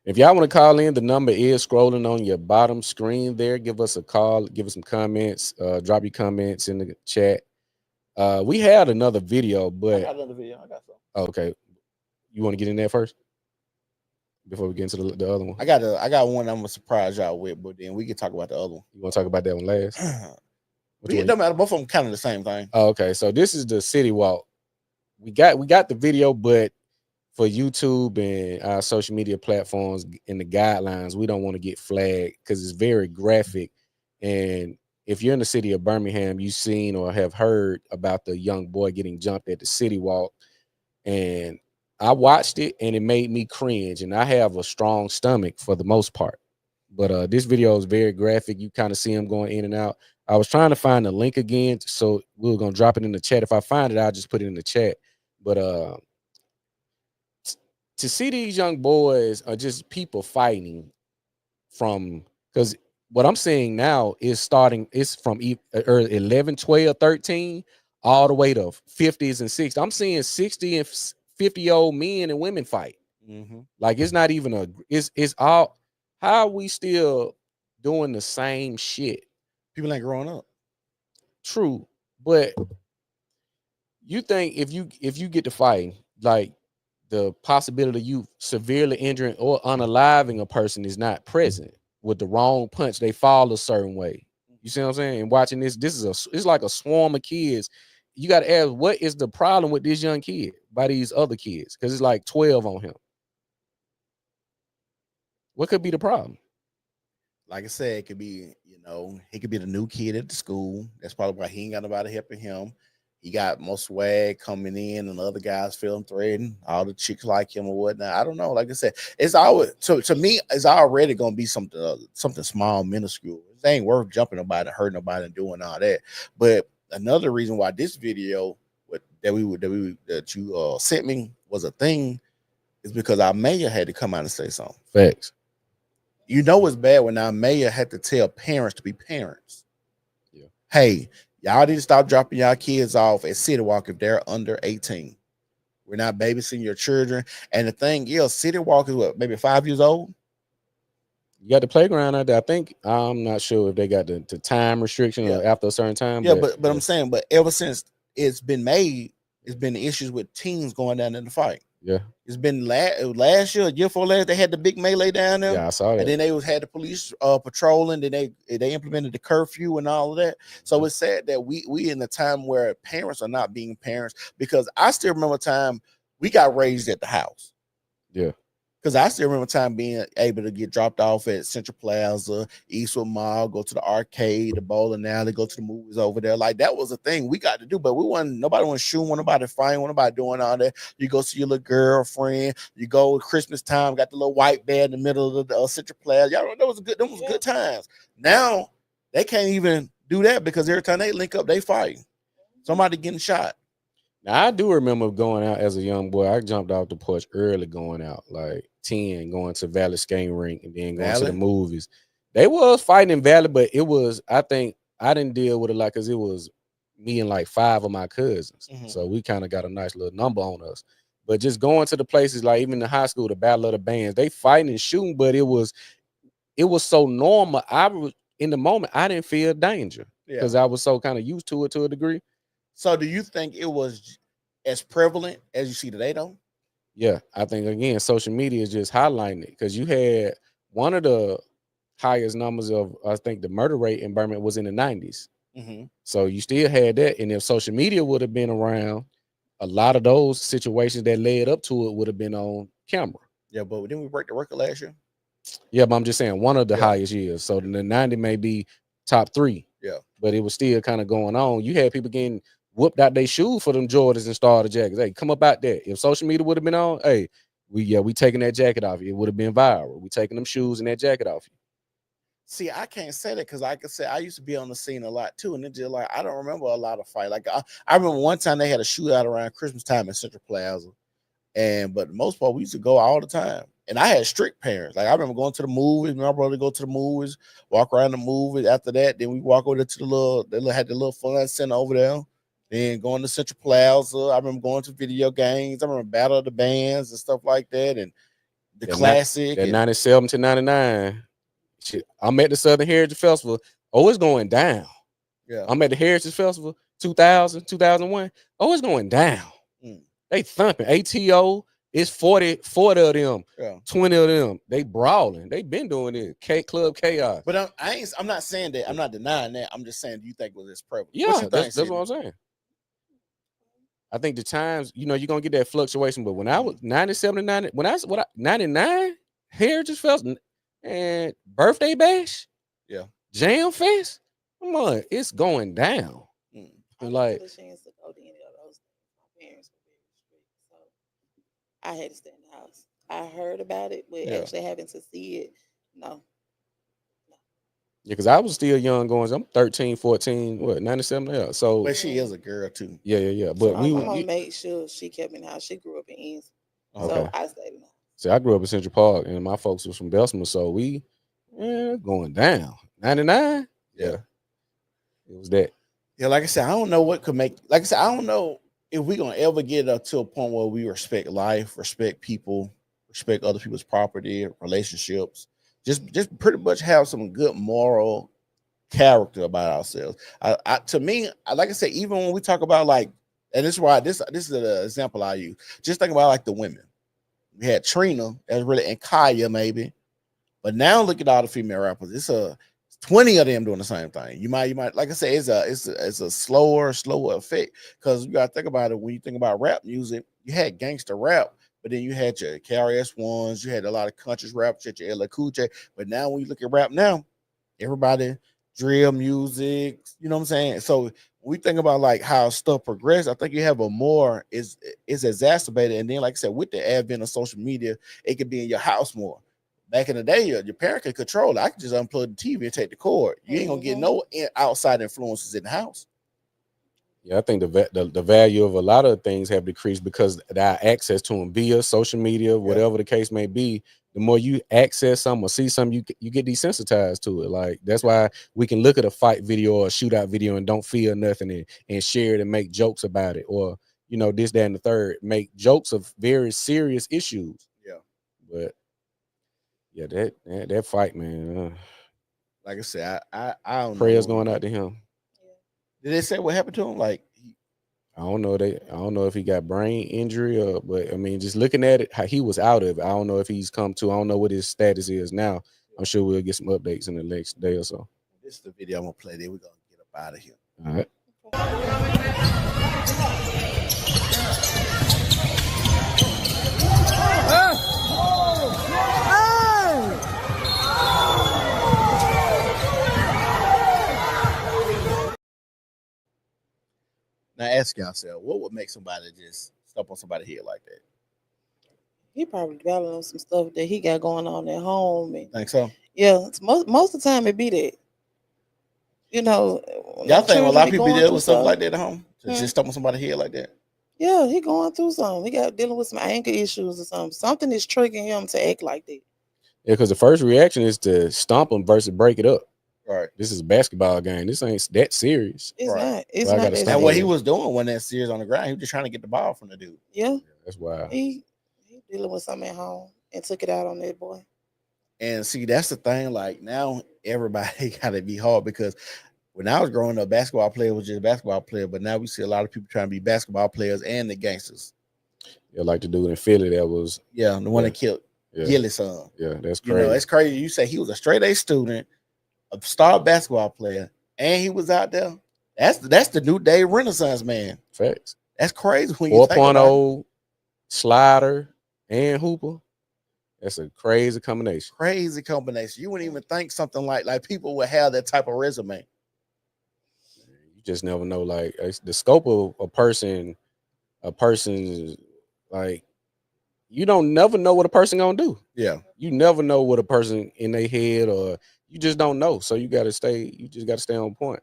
S1: If y'all want to call in, the number is scrolling on your bottom screen there. Give us a call. Give us some comments. Drop your comments in the chat. We had another video, but
S3: I got another video. I got some.
S1: Okay, you want to get in there first before we get into the other one?
S3: I got one I'm gonna surprise y'all with, but then we can talk about the other one.
S1: You want to talk about that one last?
S3: It don't matter. Both of them kind of the same thing.
S1: Oh, okay, so this is the city walk. We got the video, but for YouTube and our social media platforms and the guidelines, we don't want to get flagged because it's very graphic. And if you're in the city of Birmingham, you've seen or have heard about the young boy getting jumped at the city walk. And I watched it and it made me cringe. And I have a strong stomach for the most part. But this video is very graphic. You kind of see him going in and out. I was trying to find the link again, so we were going to drop it in the chat. If I find it, I'll just put it in the chat. But to see these young boys are just people fighting from, because what I'm seeing now is it's from 11, 12, 13, all the way to 50s and 60s. I'm seeing 60 and 50-year-old men and women fight.
S3: Mm-hmm.
S1: Like, it's not even it's all, how are we still doing the same shit?
S3: People ain't growing up.
S1: True, but you think if you get to fighting, like, the possibility of you severely injuring or unaliving a person is not present. With the wrong punch, they fall a certain way. You see what I'm saying? And watching this is it's like a swarm of kids. You got to ask, what is the problem with this young kid by these other kids? Because it's like 12 on him. What could be the problem?
S3: Like I said, it could be, he could be the new kid at the school. That's probably why he ain't got nobody helping him. He got more swag coming in, and the other guys feeling threatened. All the chicks like him or whatnot. I don't know. Like I said, it's always, to me, it's already gonna be something small, minuscule. It ain't worth jumping nobody, hurting nobody, and doing all that. But another reason why this video that you sent me was a thing is because our mayor had to come out and say something.
S1: Facts.
S3: You know it's bad when our mayor had to tell parents to be parents.
S1: Yeah.
S3: Hey, y'all need to stop dropping y'all kids off at City Walk if they're under 18. We're not babysitting your children. And the thing is, City Walk is what, maybe 5 years old?
S1: You got the playground out there. I think, I'm not sure if they got the time restriction or after a certain time.
S3: Yeah, but I'm saying, but ever since it's been made, it's been issues with teens going down in the fight.
S1: Yeah.
S3: It's been last year, before last, they had the big melee down there.
S1: Yeah, I saw that.
S3: And then they had the police patrolling. Then they implemented the curfew and all of that. So it's sad that we in a time where parents are not being parents, because I still remember a time we got raised at the house.
S1: Yeah.
S3: Because I still remember time being able to get dropped off at Central Plaza, Eastwood Mall, go to the arcade, the bowling alley, go to the movies over there. Like, that was a thing we got to do, but nobody was shooting, nobody fighting, nobody doing all that. You go see your little girlfriend, you go Christmas time, got the little white bed in the middle of the Central Plaza. Y'all know those was good times. Now they can't even do that because every time they link up, they fighting. Somebody getting shot.
S1: Now, I do remember going out as a young boy. I jumped off the porch early going out, like 10, going to Valley Skating Rink and then going to the movies. They was fighting in Valley, but it was, I think, I didn't deal with it like, because it was me and like 5 of my cousins. Mm-hmm. So we kind of got a nice little number on us. But just going to the places, like even the high school, the Battle of the Bands, they fighting and shooting, but it was so normal. In the moment, I didn't feel danger because I was so kind of used to it to a degree.
S3: So do you think it was as prevalent as you see today, though?
S1: Yeah, I think, again, social media is just highlighting it, because you had one of the highest numbers of, I think the murder rate in Birmingham was in the 90s.
S3: Mm-hmm.
S1: So you still had that. And if social media would have been around, a lot of those situations that led up to it would have been on camera.
S3: Yeah, but didn't we break the record last year?
S1: Yeah, but I'm just saying one of the highest years. So the 90 may be top 3.
S3: Yeah.
S1: But it was still kind of going on. You had people getting whooped out their shoes for them Jordans and starter jackets. Hey, come up out there. If social media would have been on, hey, we taking that jacket off you. It would have been viral. We taking them shoes and that jacket off you.
S3: See, I can't say that because like I said, I used to be on the scene a lot too, and it's just like I don't remember a lot of fight. Like I remember one time they had a shootout around Christmas time in Central Plaza, but the most part we used to go all the time. And I had strict parents. Like I remember going to the movies. My brother go to the movies, walk around the movies. After that, then we walk over to they had the little fun center over there. Then going to Central Plaza. I remember going to video games. I remember Battle of the Bands and stuff like that, and the classic.
S1: That 97 to 99. Shit, I'm at the Southern Heritage Festival. Oh, it's going down.
S3: Yeah.
S1: I'm at the Heritage Festival 2000, 2001. Oh, it's going down. They thumping. ATO, it's 40 of them, 20 of them. They brawling. They been doing it. Club Chaos.
S3: But I'm not saying that. I'm not denying that. I'm just saying, do you think it was this prevalent?
S1: Yeah, that's what I'm saying. I think the times, you're gonna get that fluctuation. But when I was 97 to 90, 99 Heritage Festival and Birthday Bash, Jam Fest, come on, it's going down. Like,
S2: I had to stay in the house. I heard about it, but actually having to see it, no.
S1: Yeah, because I was still young going. I'm 13, 14, 97. Yeah. So,
S3: but she is a girl too.
S1: Yeah. But
S2: so my mom made sure she kept me in the house. She grew up in Ennis. So I stayed in the house.
S1: So I grew up in Central Park, and my folks was from Bessemer. So we going down. 99. Yeah. It was that.
S3: Yeah, like I said, I don't know what could make. Like I said, I don't know if we're gonna ever get up to a point where we respect life, respect people, respect other people's property, relationships. Just pretty much have some good moral character about ourselves. To me, like I said, even when we talk about like, and this is why this is an example I use. Just think about like the women. We had Trina, as really, and Kaya maybe, but now look at all the female rappers. It's 20 of them doing the same thing. You might, like I said, it's a slower effect because you gotta think about it. When you think about rap music, you had gangster rap. But then you had your KRS-Ones, you had a lot of country rap, your LL Cool J. But now when you look at rap now, everybody drill music, you know what I'm saying? So when we think about like how stuff progressed, I think you have a more is exacerbated. And then, like I said, with the advent of social media, it could be in your house more. Back in the day, your parent could control it. I could just unplug the TV and take the cord. You ain't gonna get no outside influences in the house.
S1: Yeah, I think the value of a lot of things have decreased because our access to them via social media, whatever the case may be. The more you access something or see something, you get desensitized to it. Like that's why we can look at a fight video or a shootout video and don't feel nothing and share it and make jokes about it, or this, that, and the third, make jokes of very serious issues.
S3: Yeah,
S1: but yeah, that fight, man.
S3: Like I said, I don't know.
S1: Prayers going out to him.
S3: Did they say what happened to him? Like,
S1: I don't know. I don't know if he got brain injury but I mean, just looking at it, how he was out of it. I don't know if he's come to. I don't know what his status is now. I'm sure we'll get some updates in the next day or so.
S3: This is the video I'm gonna play. Then we're gonna get up out of here.
S1: All right.
S3: Now ask yourself, what would make somebody just step on somebody's head like that?
S2: He probably battling on some stuff that he got going on at home. And
S3: think so?
S2: Yeah, most of the time it be that.
S3: Y'all think a lot of people deal with stuff like that at home? Just step on somebody's head like that?
S2: Yeah, he going through something. He got dealing with some anger issues or something. Something is triggering him to act like that.
S1: Yeah, because the first reaction is to stomp him versus break it up.
S3: Right.
S1: This is a basketball game. This ain't that serious.
S2: It's not. It's
S1: well,
S2: not.
S3: And what he was doing when that serious on the ground, he was just trying to get the ball from the dude.
S2: Yeah.
S1: That's wild.
S2: He dealing with something at home and took it out on that boy.
S3: And see, that's the thing. Like now, everybody got to be hard because when I was growing up, basketball player was just a basketball player. But now we see a lot of people trying to be basketball players and the gangsters.
S1: Yeah, like the dude in Philly that was.
S3: Yeah, the one that killed Gilly's son.
S1: Yeah, that's
S3: You
S1: crazy.
S3: know, it's crazy. You say he was a straight A student, a star basketball player, and he was out there. That's the new day Renaissance man.
S1: Facts.
S3: That's crazy when you think about it.
S1: 4.0 slider and hooper. That's a crazy combination.
S3: Crazy combination. You wouldn't even think something like people would have that type of resume.
S1: You just never know. Like the scope of a person's like, you don't never know what a person gonna do.
S3: Yeah.
S1: You never know what a person in their head, or you just don't know. So you just gotta stay on point.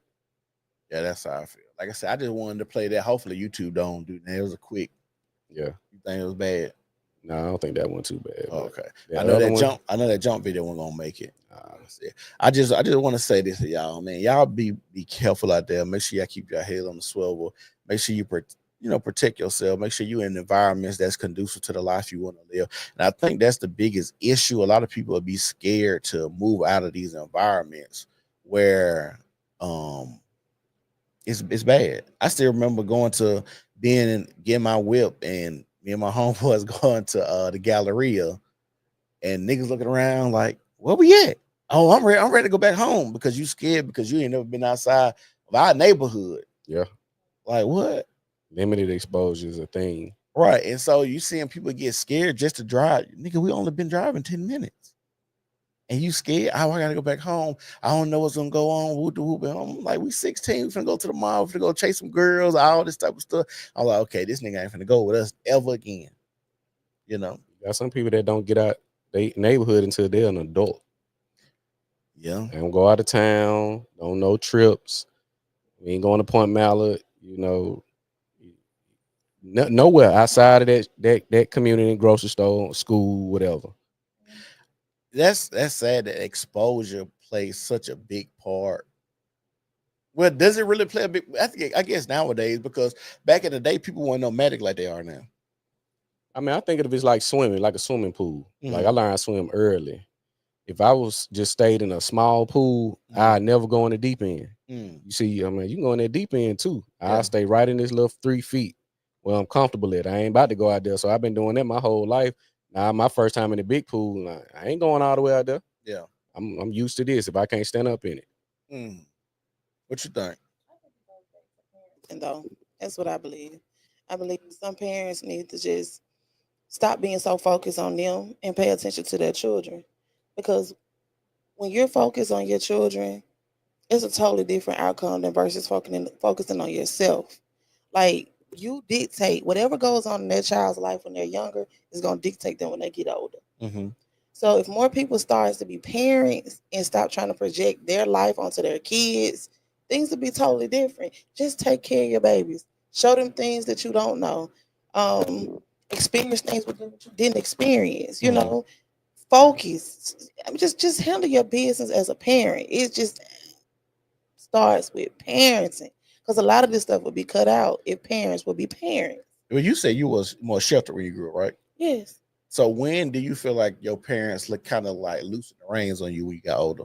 S3: Yeah, that's how I feel. Like I said, I just wanted to play that. Hopefully YouTube don't do that. It was a quick.
S1: Yeah.
S3: You think it was bad?
S1: No, I don't think that one too bad.
S3: Oh, okay. I know that jump video wasn't gonna make it. I just want to say this to y'all, man. Y'all be careful out there. Make sure y'all keep your head on the swivel. Make sure you protect yourself. Make sure you're in environments that's conducive to the life you want to live. And I think that's the biggest issue. A lot of people will be scared to move out of these environments where it's bad. I still remember going to getting my whip, and me and my homeboys going to the Galleria, and niggas looking around like, where we at? Oh, I'm ready to go back home, because you scared because you ain't never been outside of our neighborhood.
S1: Yeah.
S3: Like what?
S1: Limited exposure is a thing.
S3: Right. And so you seeing people get scared just to drive. Nigga, we only been driving 10 minutes. And you scared? Oh, I gotta go back home. I don't know what's gonna go on. Whoop. I'm like, we 16, we finna go to the mall, we finna go chase some girls, all this type of stuff. I'm like, okay, this nigga ain't finna go with us ever again. You know?
S1: You got some people that don't get out their neighborhood until they're an adult.
S3: Yeah.
S1: They don't go out of town, don't know trips. We ain't going to Point Mallard, nowhere outside of that community, grocery store, school, whatever.
S3: That's sad that exposure plays such a big part. Well, does it really play a big? I guess nowadays, because back in the day, people weren't nomadic like they are now.
S1: I mean, I think of it as like swimming, like a swimming pool.
S3: Mm-hmm.
S1: Like I learned how to swim early. If I was just stayed in a small pool, I'd never go in the deep end. You see, I mean, you can go in that deep end too. I stay right in this little 3 feet where I'm comfortable at. I ain't about to go out there. So I've been doing that my whole life. Now my first time in the big pool, I ain't going all the way out there.
S3: Yeah.
S1: I'm used to this if I can't stand up in it.
S3: What you think?
S2: And though that's what I believe. I believe some parents need to just stop being so focused on them and pay attention to their children. Because when you're focused on your children, it's a totally different outcome than versus focusing on yourself. Like, you dictate whatever goes on in their child's life when they're younger is going to dictate them when they get older.
S3: Mm-hmm.
S2: So if more people start to be parents and stop trying to project their life onto their kids, things will be totally different. Just take care of your babies. Show them things that you don't know. Experience things with them that you didn't experience. You know, focus. Just handle your business as a parent. It just starts with parenting, because a lot of this stuff would be cut out if parents would be parents.
S3: Well, you said you was more sheltered when you grew up, right?
S2: Yes.
S3: So when do you feel like your parents kind of like loosen the reins on you when you got older?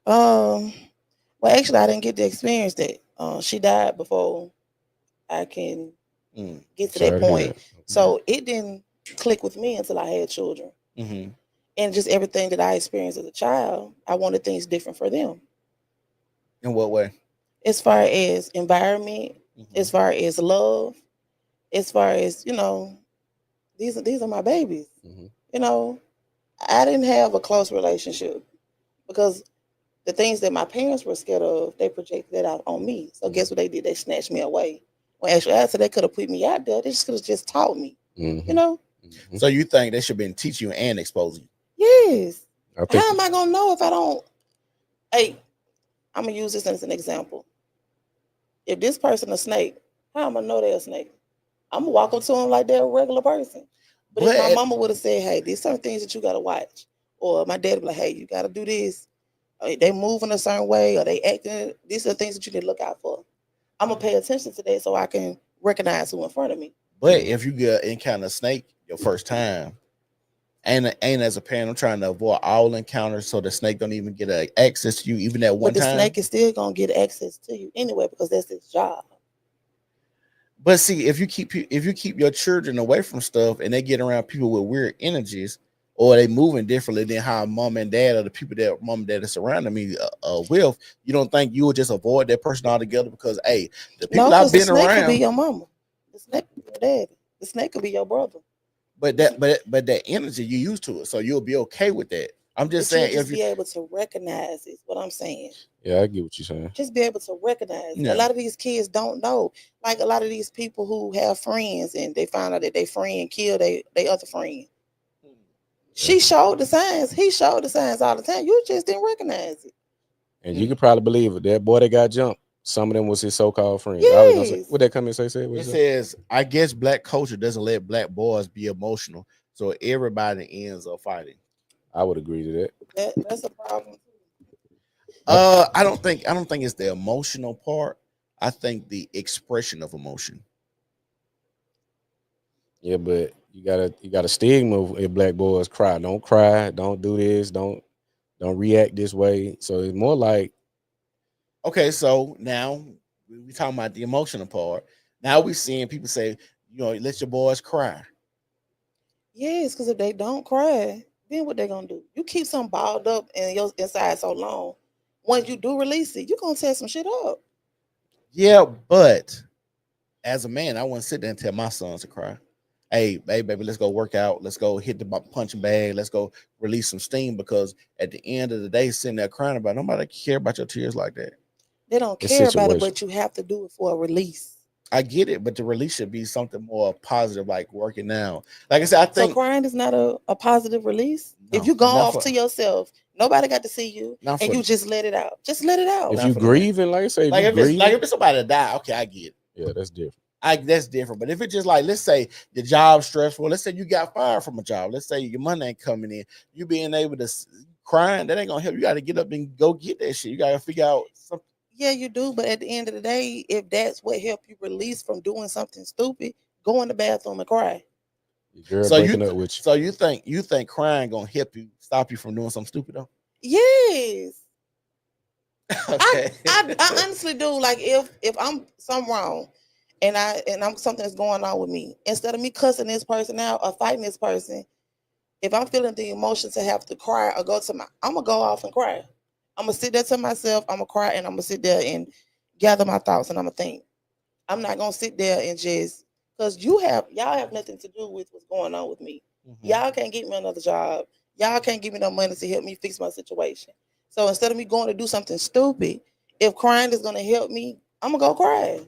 S2: Well, actually, I didn't get to experience that. She died before I can get to that point. So it didn't click with me until I had children.
S3: Mm-hmm.
S2: And just everything that I experienced as a child, I wanted things different for them.
S3: In what way?
S2: As far as environment, as far as love, as far as, these are my babies. I didn't have a close relationship because the things that my parents were scared of, they projected that out on me. So guess what they did? They snatched me away. When actually after they could have put me out there, they just could have just taught me.
S3: So you think they should have been teaching you and exposing you?
S2: Yes. How am I gonna know if I don't? Hey, I'm gonna use this as an example. If this person a snake, how am I gonna know they're a snake? I'm gonna walk up to them like they're a regular person. But if my mama would have said, "Hey, there's certain things that you gotta watch," or my dad would be like, "Hey, you gotta do this," they moving a certain way, or they acting. These are the things that you need to look out for. I'm gonna pay attention to that so I can recognize who in front of me.
S3: But if you get encounter a snake your first time, and as a parent, I'm trying to avoid all encounters so the snake don't even get access to you, even at one time.
S2: But the snake is still gonna get access to you anyway because that's its job.
S3: But see, if you keep your children away from stuff and they get around people with weird energies, or they moving differently than how mom and dad or the people that mom and dad are surrounding me with, you don't think you would just avoid that person altogether? Because hey, the people I've been
S2: the snake could be
S3: around,
S2: your mama. The snake could be your daddy. The snake could be your brother.
S3: but that energy, you used to it, so you'll be okay with that. I'm just
S2: But
S3: saying,
S2: you'll
S3: if
S2: just
S3: you
S2: be able to recognize is what I'm saying.
S1: Yeah, I get what you're saying.
S2: Just be able to recognize.
S3: Yeah.
S2: A lot of these kids don't know. Like a lot of these people who have friends and they find out that their friend killed their other friend. She showed the signs. He showed the signs all the time. You just didn't recognize it.
S1: And you could probably believe it. That boy that got jumped, some of them was his so-called friends.
S2: Yes.
S1: I was gonna say, what that come and say?
S3: It says, I guess black culture doesn't let black boys be emotional, so everybody ends up fighting.
S1: I would agree to that.
S2: That's a problem.
S3: I don't think it's the emotional part. I think the expression of emotion.
S1: Yeah, but you got a stigma if black boys cry. Don't cry. Don't do this. Don't react this way. So it's more like,
S3: okay, so now we talking about the emotional part. Now we seeing people say, let your boys cry.
S2: Yes, because if they don't cry, then what they gonna do? You keep something balled up in your inside so long. Once you do release it, you gonna tear some shit up.
S3: Yeah, but as a man, I wouldn't sit there and tell my sons to cry. Hey, baby, let's go work out. Let's go hit the punching bag. Let's go release some steam, because at the end of the day, sitting there crying about it, nobody care about your tears like that.
S2: They don't care about it, but you have to do it for a release.
S3: I get it, but the release should be something more positive, like working out. Like I said, I think
S2: so crying is not a positive release. No, if you go off to yourself, nobody got to see you, and you just let it out. Just let it out.
S1: If you grieving, like I say,
S3: if it's somebody to die, okay, I get it.
S1: Yeah, that's different.
S3: That's different. But if it's just like, let's say your job's stressful, let's say you got fired from a job, let's say your money ain't coming in, you being able to crying, that ain't gonna help. You got to get up and go get that shit. You got to figure out something.
S2: Yeah, you do. But at the end of the day, if that's what helped you release from doing something stupid, go in the bathroom and cry.
S1: Your girl breaking up with you.
S3: So you think crying gonna help you, stop you from doing something stupid though?
S2: Yes.
S3: Okay.
S2: I honestly do. Like if I'm something wrong and I'm something that's going on with me, instead of me cussing this person out or fighting this person, if I'm feeling the emotion to have to cry or I'm gonna go off and cry. I'm gonna sit there to myself, I'm gonna cry, and I'm gonna sit there and gather my thoughts, and I'm gonna think. I'm not gonna sit there and just, because y'all have nothing to do with what's going on with me. Mm-hmm. Y'all can't get me another job. Y'all can't give me no money to help me fix my situation. So instead of me going to do something stupid, if crying is gonna help me, I'm gonna go cry.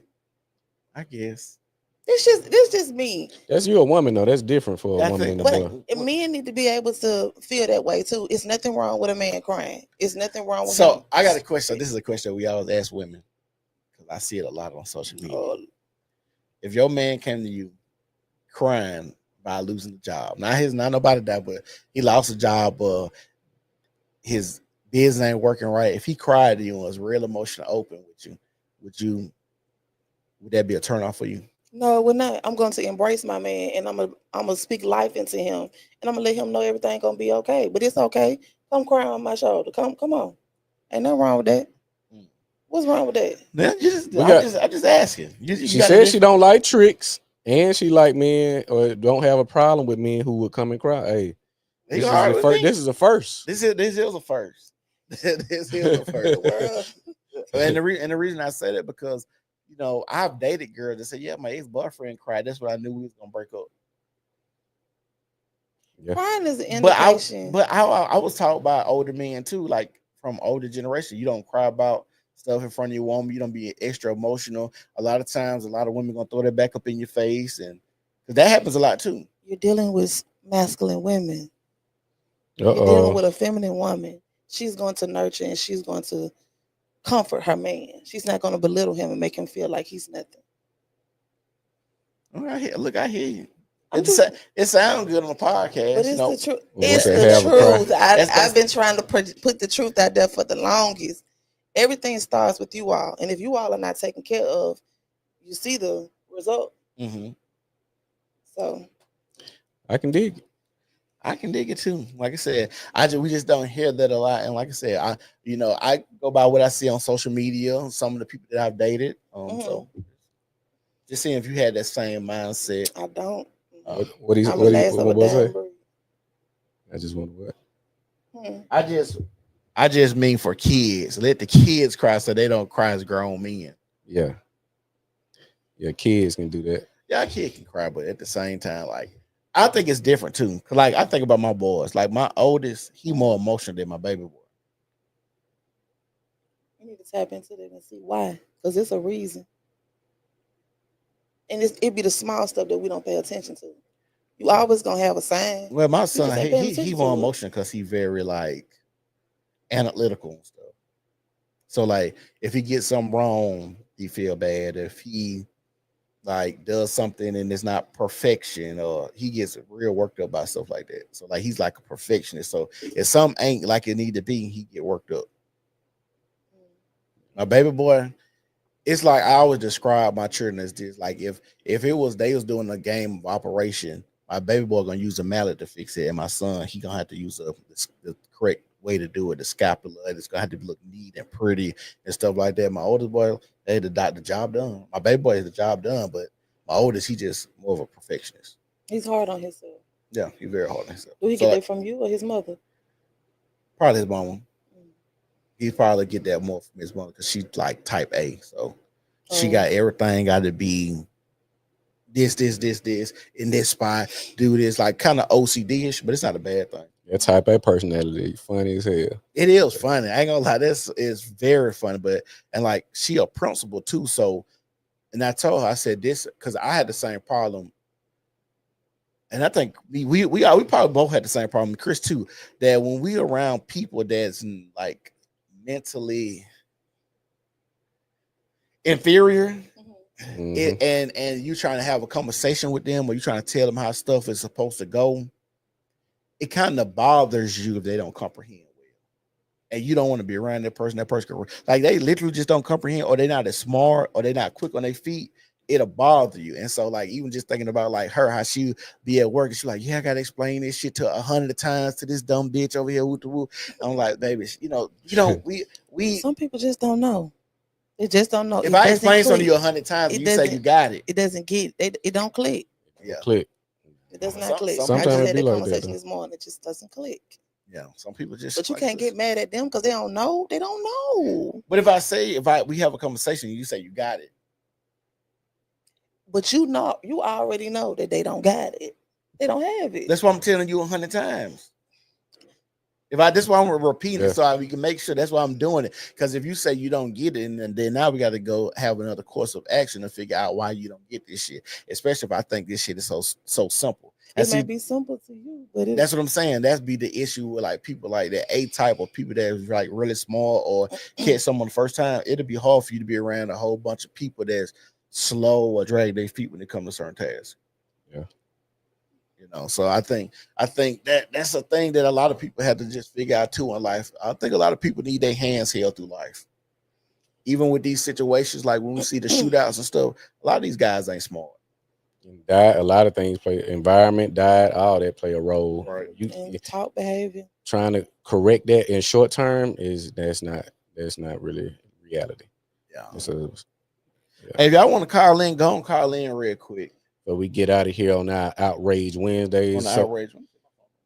S3: I guess.
S2: This just me.
S1: That's you a woman though. That's different for a woman and a boy.
S2: Men need to be able to feel that way too. It's nothing wrong with a man crying. It's nothing wrong with him.
S3: So I got a question. This is a question we always ask women, because I see it a lot on social media. If your man came to you crying by losing the job, not nobody died, but he lost a job, his business ain't working right. If he cried to you and was real emotional, open with you, would that be a turn off for you?
S2: No, we're not. I'm going to embrace my man, and I'm gonna speak life into him, and I'm gonna let him know everything gonna be okay. But it's okay. Come cry on my shoulder. Come on. Ain't nothing wrong with that. What's wrong with that?
S3: I'm just asking.
S1: She said she don't like tricks, and she like men, or don't have a problem with men who would come and cry. Hey, this is a first.
S3: This is a first. This is a first. And the reason I say that, because I've dated girls that say, yeah, my ex-boyfriend cried. That's what I knew we was gonna break up.
S2: Yeah. Crying is an indication.
S3: But I was taught by older men too, like from older generation. You don't cry about stuff in front of your woman. You don't be extra emotional. A lot of times, a lot of women gonna throw that back up in your face, and that happens a lot too.
S2: You're dealing with masculine women. You're dealing with a feminine woman. She's going to nurture and she's going to comfort her man. She's not going to belittle him and make him feel like he's nothing.
S3: I hear you. It sounds good on the podcast.
S2: But it's the truth. It's the truth. I've been trying to put the truth out there for the longest. Everything starts with you all. And if you all are not taken care of, you see the result.
S3: Mm-hmm.
S2: So
S1: I can dig it.
S3: I can dig it too. Like I said, we just don't hear that a lot. And like I said, I go by what I see on social media, some of the people that I've dated. So just seeing if you had that same mindset.
S2: I don't.
S1: What was it? I just want what?
S3: I just mean for kids. Let the kids cry so they don't cry as grown men.
S1: Yeah. Yeah, kids can do that.
S3: Yeah, a kid can cry, but at the same time, like I think it's different too. Cause like I think about my boys. Like my oldest, he more emotional than my baby boy.
S2: You need to tap into that and see why. Because it's a reason. And it be the small stuff that we don't pay attention to. You always gonna have a sign.
S3: Well, my
S2: You
S3: son,
S2: just ain't paying
S3: he
S2: attention
S3: more
S2: to it.
S3: emotional because he very like analytical and stuff. So like if he gets something wrong, he feel bad. If he like does something and it's not perfection, or he gets real worked up by stuff like that. So like he's like a perfectionist. So if something ain't like it need to be, he get worked up. My baby boy, it's like I always describe my children as this. Like if it was they was doing a game of operation, my baby boy gonna use a mallet to fix it, and my son he gonna have to use the correct way to do it, the scapula. It's gonna have to look neat and pretty and stuff like that. My oldest boy, they the job done. My baby boy is the job done, but my oldest he just more of a perfectionist.
S2: He's hard on himself.
S3: Yeah, he's very hard on himself.
S2: Do he get that from you or his mother?
S3: Probably his mama. He probably get that more from his mother because she's like type A, so she got everything got to be this in this spot. Do this like kind of OCD-ish, but it's not a bad thing.
S1: That type A personality, funny as hell.
S3: It is funny. I ain't gonna lie, this is very funny. But and like she a principal too, so and I told her I said this because I had the same problem. And I think we probably both had the same problem, Chris too. That when we around people that's like mentally inferior, and you trying to have a conversation with them, or you trying to tell them how stuff is supposed to go, it kind of bothers you if they don't comprehend well, and you don't want to be around that person. That person like they literally just don't comprehend, or they're not as smart, or they're not quick on their feet. It'll bother you. And so like even just thinking about like her, how she be at work and she's like, yeah, I gotta explain this shit to 100 times to this dumb bitch over here. I'm like, baby, we
S2: some people just don't know. They just don't know.
S3: If I explain something to you 100 times and you say you got it,
S2: it doesn't get it don't click.
S3: Yeah,
S1: click.
S2: It does not click.
S1: Sometimes
S2: I just
S1: it
S2: had
S1: be
S2: that
S1: like
S2: conversation
S1: that,
S2: this morning. It just doesn't click.
S3: Yeah, some people just.
S2: But you can't get mad at them because they don't know. They don't know.
S3: But if we have a conversation, and you say you got it.
S2: But you already know that they don't got it. They don't have it.
S3: That's why I'm telling you 100 times. That's why I'm repeating it so we can make sure that's why I'm doing it. Because if you say you don't get it, and then now we got to go have another course of action to figure out why you don't get this shit. Especially if I think this shit is so simple.
S2: It might be simple to you, but
S3: that's what I'm saying. That's be the issue with like people like that A type or people that is like really small or catch someone the first time. It'll be hard for you to be around a whole bunch of people that's slow or drag their feet when it comes to certain tasks.
S1: Yeah.
S3: So I think that's a thing that a lot of people have to just figure out too in life. I think a lot of people need their hands held through life. Even with these situations, like when we see the shootouts and stuff, a lot of these guys ain't smart.
S1: A lot of things play environment, diet, all that play a role.
S3: Right.
S2: And talk behavior.
S1: Trying to correct that in short term that's not really reality.
S3: Yeah.
S1: Hey,
S3: if y'all want to call in real quick.
S1: But we get out of here on our Outrage Wednesdays.
S3: Outrage.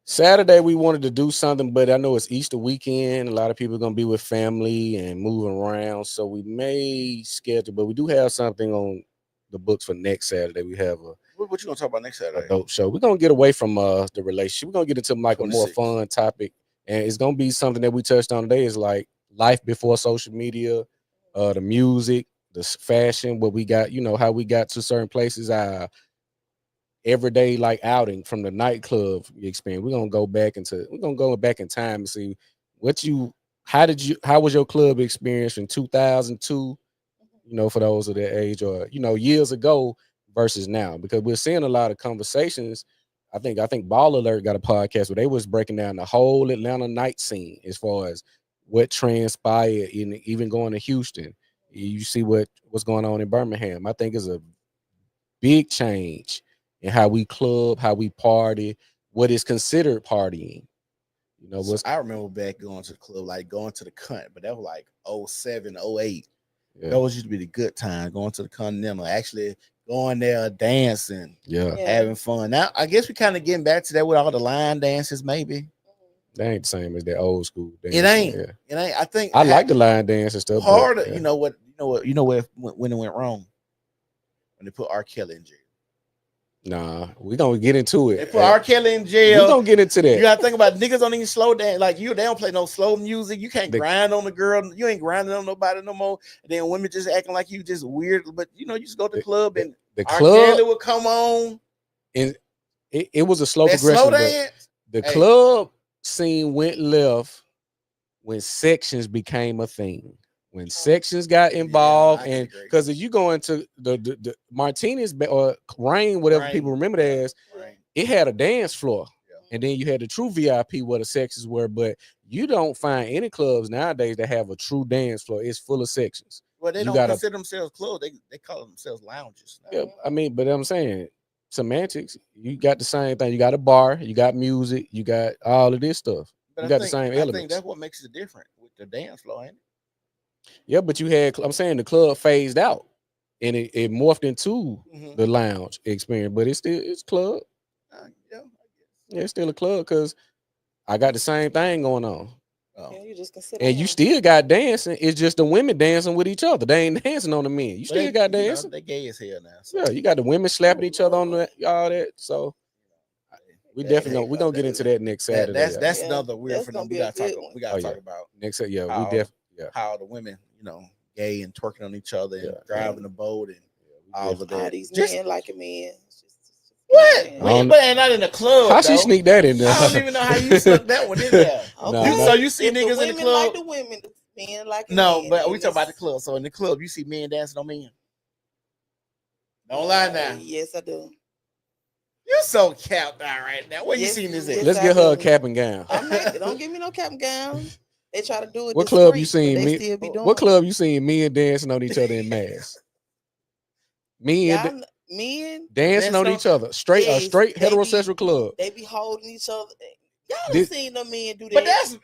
S1: Saturday we wanted to do something, but I know it's Easter weekend. A lot of people are gonna be with family and moving around, so we may schedule. But we do have something on the books for next Saturday. We have
S3: what you gonna talk about next Saturday?
S1: A dope show. We're gonna get away from the relationship. We're gonna get into like 26. A more fun topic, and it's gonna be something that we touched on today. Is like life before social media, the music, the fashion, what we got. How we got to certain places. Everyday like outing from the nightclub experience. We're gonna go back in time and see how was your club experience in 2002, for those of that age, or years ago versus now, because we're seeing a lot of conversations. I think Ball Alert got a podcast where they was breaking down the whole Atlanta night scene as far as what transpired in even going to Houston. You see what's going on in Birmingham. I think is a big change in how we club, how we party, what is considered partying.
S3: I remember back going to the club, like going to the Cunt, but that was like 07, 08.
S1: Yeah.
S3: Those used to be the good time, going to the Continental, actually going there, dancing, having fun. Now, I guess we kind of getting back to that with all the line dances, maybe.
S1: They ain't the same as that old school dance.
S3: It ain't.
S1: Yeah.
S3: It ain't. I think
S1: I like the line dance and stuff.
S3: Part
S1: but,
S3: of, you know where when it went wrong, when they put R. Kelly in jail.
S1: Nah, we gonna get into it.
S3: They put R. Kelly in jail.
S1: We gonna get into that.
S3: You gotta think about it. Niggas don't even slow dance like you. They don't play no slow music. You can't grind on the girl. You ain't grinding on nobody no more. And then women just acting like you just weird. But you know, you just go to the club and
S1: the
S3: R.
S1: club
S3: Kelly would come on.
S1: And it was a slow
S3: That
S1: progression.
S3: slow
S1: But
S3: dance.
S1: the club scene went left when sections became a thing. When sections got involved, and because if you go into the Martinez or Rain, whatever people remember it as, it had a dance floor, and then you had the true VIP where the sections were. But you don't find any clubs nowadays that have a true dance floor. It's full of sections.
S3: Well, they don't consider themselves clubs. They call themselves lounges.
S1: Yeah, I mean, but I'm saying semantics. You got the same thing. You got a bar. You got music. You got all of this stuff.
S3: But
S1: you got the same elements.
S3: I think that's what makes it different with the dance floor, ain't it?
S1: Yeah, but you had, I'm saying the club phased out and it morphed into the lounge experience, but it's club. Yeah, it's still a club because I got the same thing going on.
S2: Yeah, you just consider
S1: and you still got dancing. It's just the women dancing with each other. They ain't dancing on the men. You still got dancing.
S3: They gay as hell now. So.
S1: Yeah, you got the women slapping each other on all that. So we definitely we're gonna get into that next Saturday.
S3: That's another weird for them. We gotta talk about
S1: next.
S3: How the women, gay and twerking on each other and driving the boat and all of that.
S2: All these men like a man.
S3: What? But not in the club.
S1: How she sneak that in there?
S3: I don't even know how you snuck that one in there. So you see niggas in the club.
S2: Like the women, men like
S3: no, but we talk about the club. So in the club, you see men dancing on men. Don't lie now.
S2: Yes, I do.
S3: You're so capped out right now. Where you seen this at?
S1: Let's get her a cap and gown.
S2: Don't give me no cap and gown. They try to do it.
S1: What club you seen me? What club you seen men dancing on each other in masks? Men dancing on each other. Straight heterosexual club.
S2: They be holding each other. Y'all done seen them men do that.
S3: But that's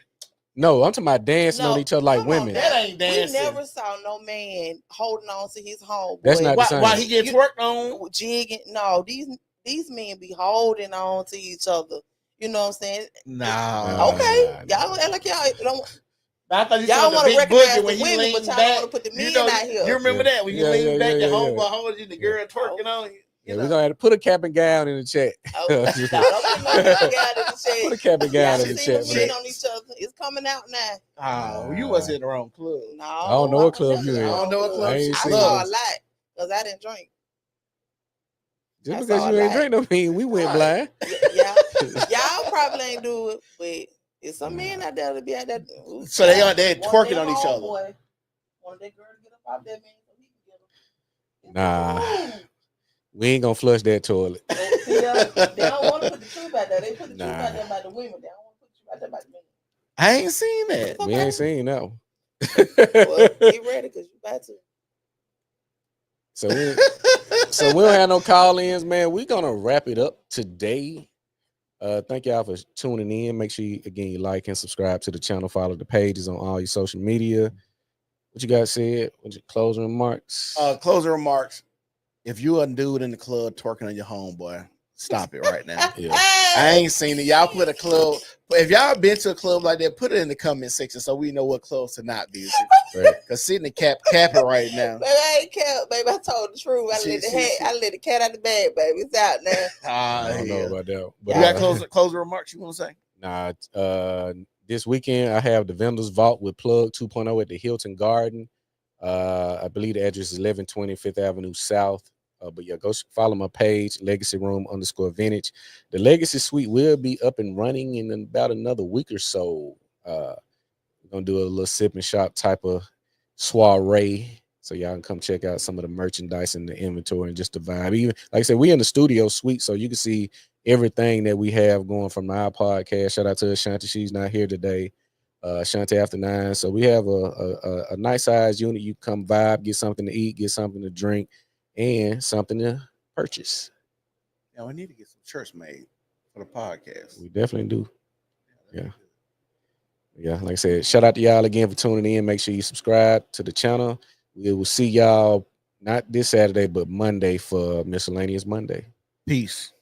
S1: no, I'm talking about dancing on each other like women.
S3: That ain't dancing.
S2: We never saw no man holding on to his homeboy.
S1: That's not the same.
S3: Why he get twerked on?
S2: Jigging. No, these men be holding on to each other. You know what I'm saying?
S3: No.
S2: Okay. Y'all act like y'all don't.
S3: I thought
S2: y'all want to recognize the women, but y'all want to put the men out here.
S3: You remember that when you lean back, your homeboy holding you, the girl twerking on you.
S1: Yeah, we're gonna have to put a cap and gown in the chat.
S2: Don't put no cap and gown in the chat.
S1: Put a cap and gown in the chat.
S2: Men on each other. It's coming out now.
S3: Oh, you was in the wrong club.
S2: No,
S1: I don't know what club you in.
S3: I don't know what club.
S2: I saw a lot because I didn't drink.
S1: Just because you ain't drink, don't mean we went blind.
S2: Y'all probably ain't do it, but it's some men out there to be out there.
S3: So they twerking on each other.
S2: One of their girls get up out that man so he can get
S1: them. Nah. We ain't gonna flush that toilet.
S2: They don't want to put the truth out there. They put the truth out there about the women. They don't want to put the truth out there about the men.
S3: I ain't seen that.
S1: We ain't seen that one.
S2: Well, get ready because you about to.
S1: So we don't have no call-ins, man. We're gonna wrap it up today. Thank y'all for tuning in. Make sure you like and subscribe to the channel. Follow the pages on all your social media. What you guys said? What's your closing remarks?
S3: Closing remarks. If you a dude in the club twerking on your homeboy, stop it right now. I ain't seen it. Y'all put a club. If y'all been to a club like that, put it in the comment section so we know what clubs to not visit. Cause sitting the cap it right now.
S2: Baby, I ain't cap, baby. I told the truth. I let the cat out the bag, baby. It's out now.
S1: I don't know about that.
S3: But you got closing remarks you want to say?
S1: Nah. This weekend I have the Vendors Vault with Plug 2.0 at the Hilton Garden. I believe the address is 1120 5th Avenue South. But yeah, go follow my page, Legacy Room _Vintage. The Legacy Suite will be up and running in about another week or so. We're gonna do a little sip and shop type of soiree, so y'all can come check out some of the merchandise and the inventory and just the vibe. Even like I said, we in the studio suite, so you can see everything that we have going from our podcast. Shout out to Ashanti, she's not here today. Ashanti After 9. So we have a nice size unit. You come vibe, get something to eat, get something to drink, and something to purchase.
S3: Now we need to get some shirts made for the podcast.
S1: We definitely do. Yeah. Like I said, shout out to y'all again for tuning in. Make sure you subscribe to the channel. We will see y'all not this Saturday, but Monday for Miscellaneous Monday.
S3: Peace.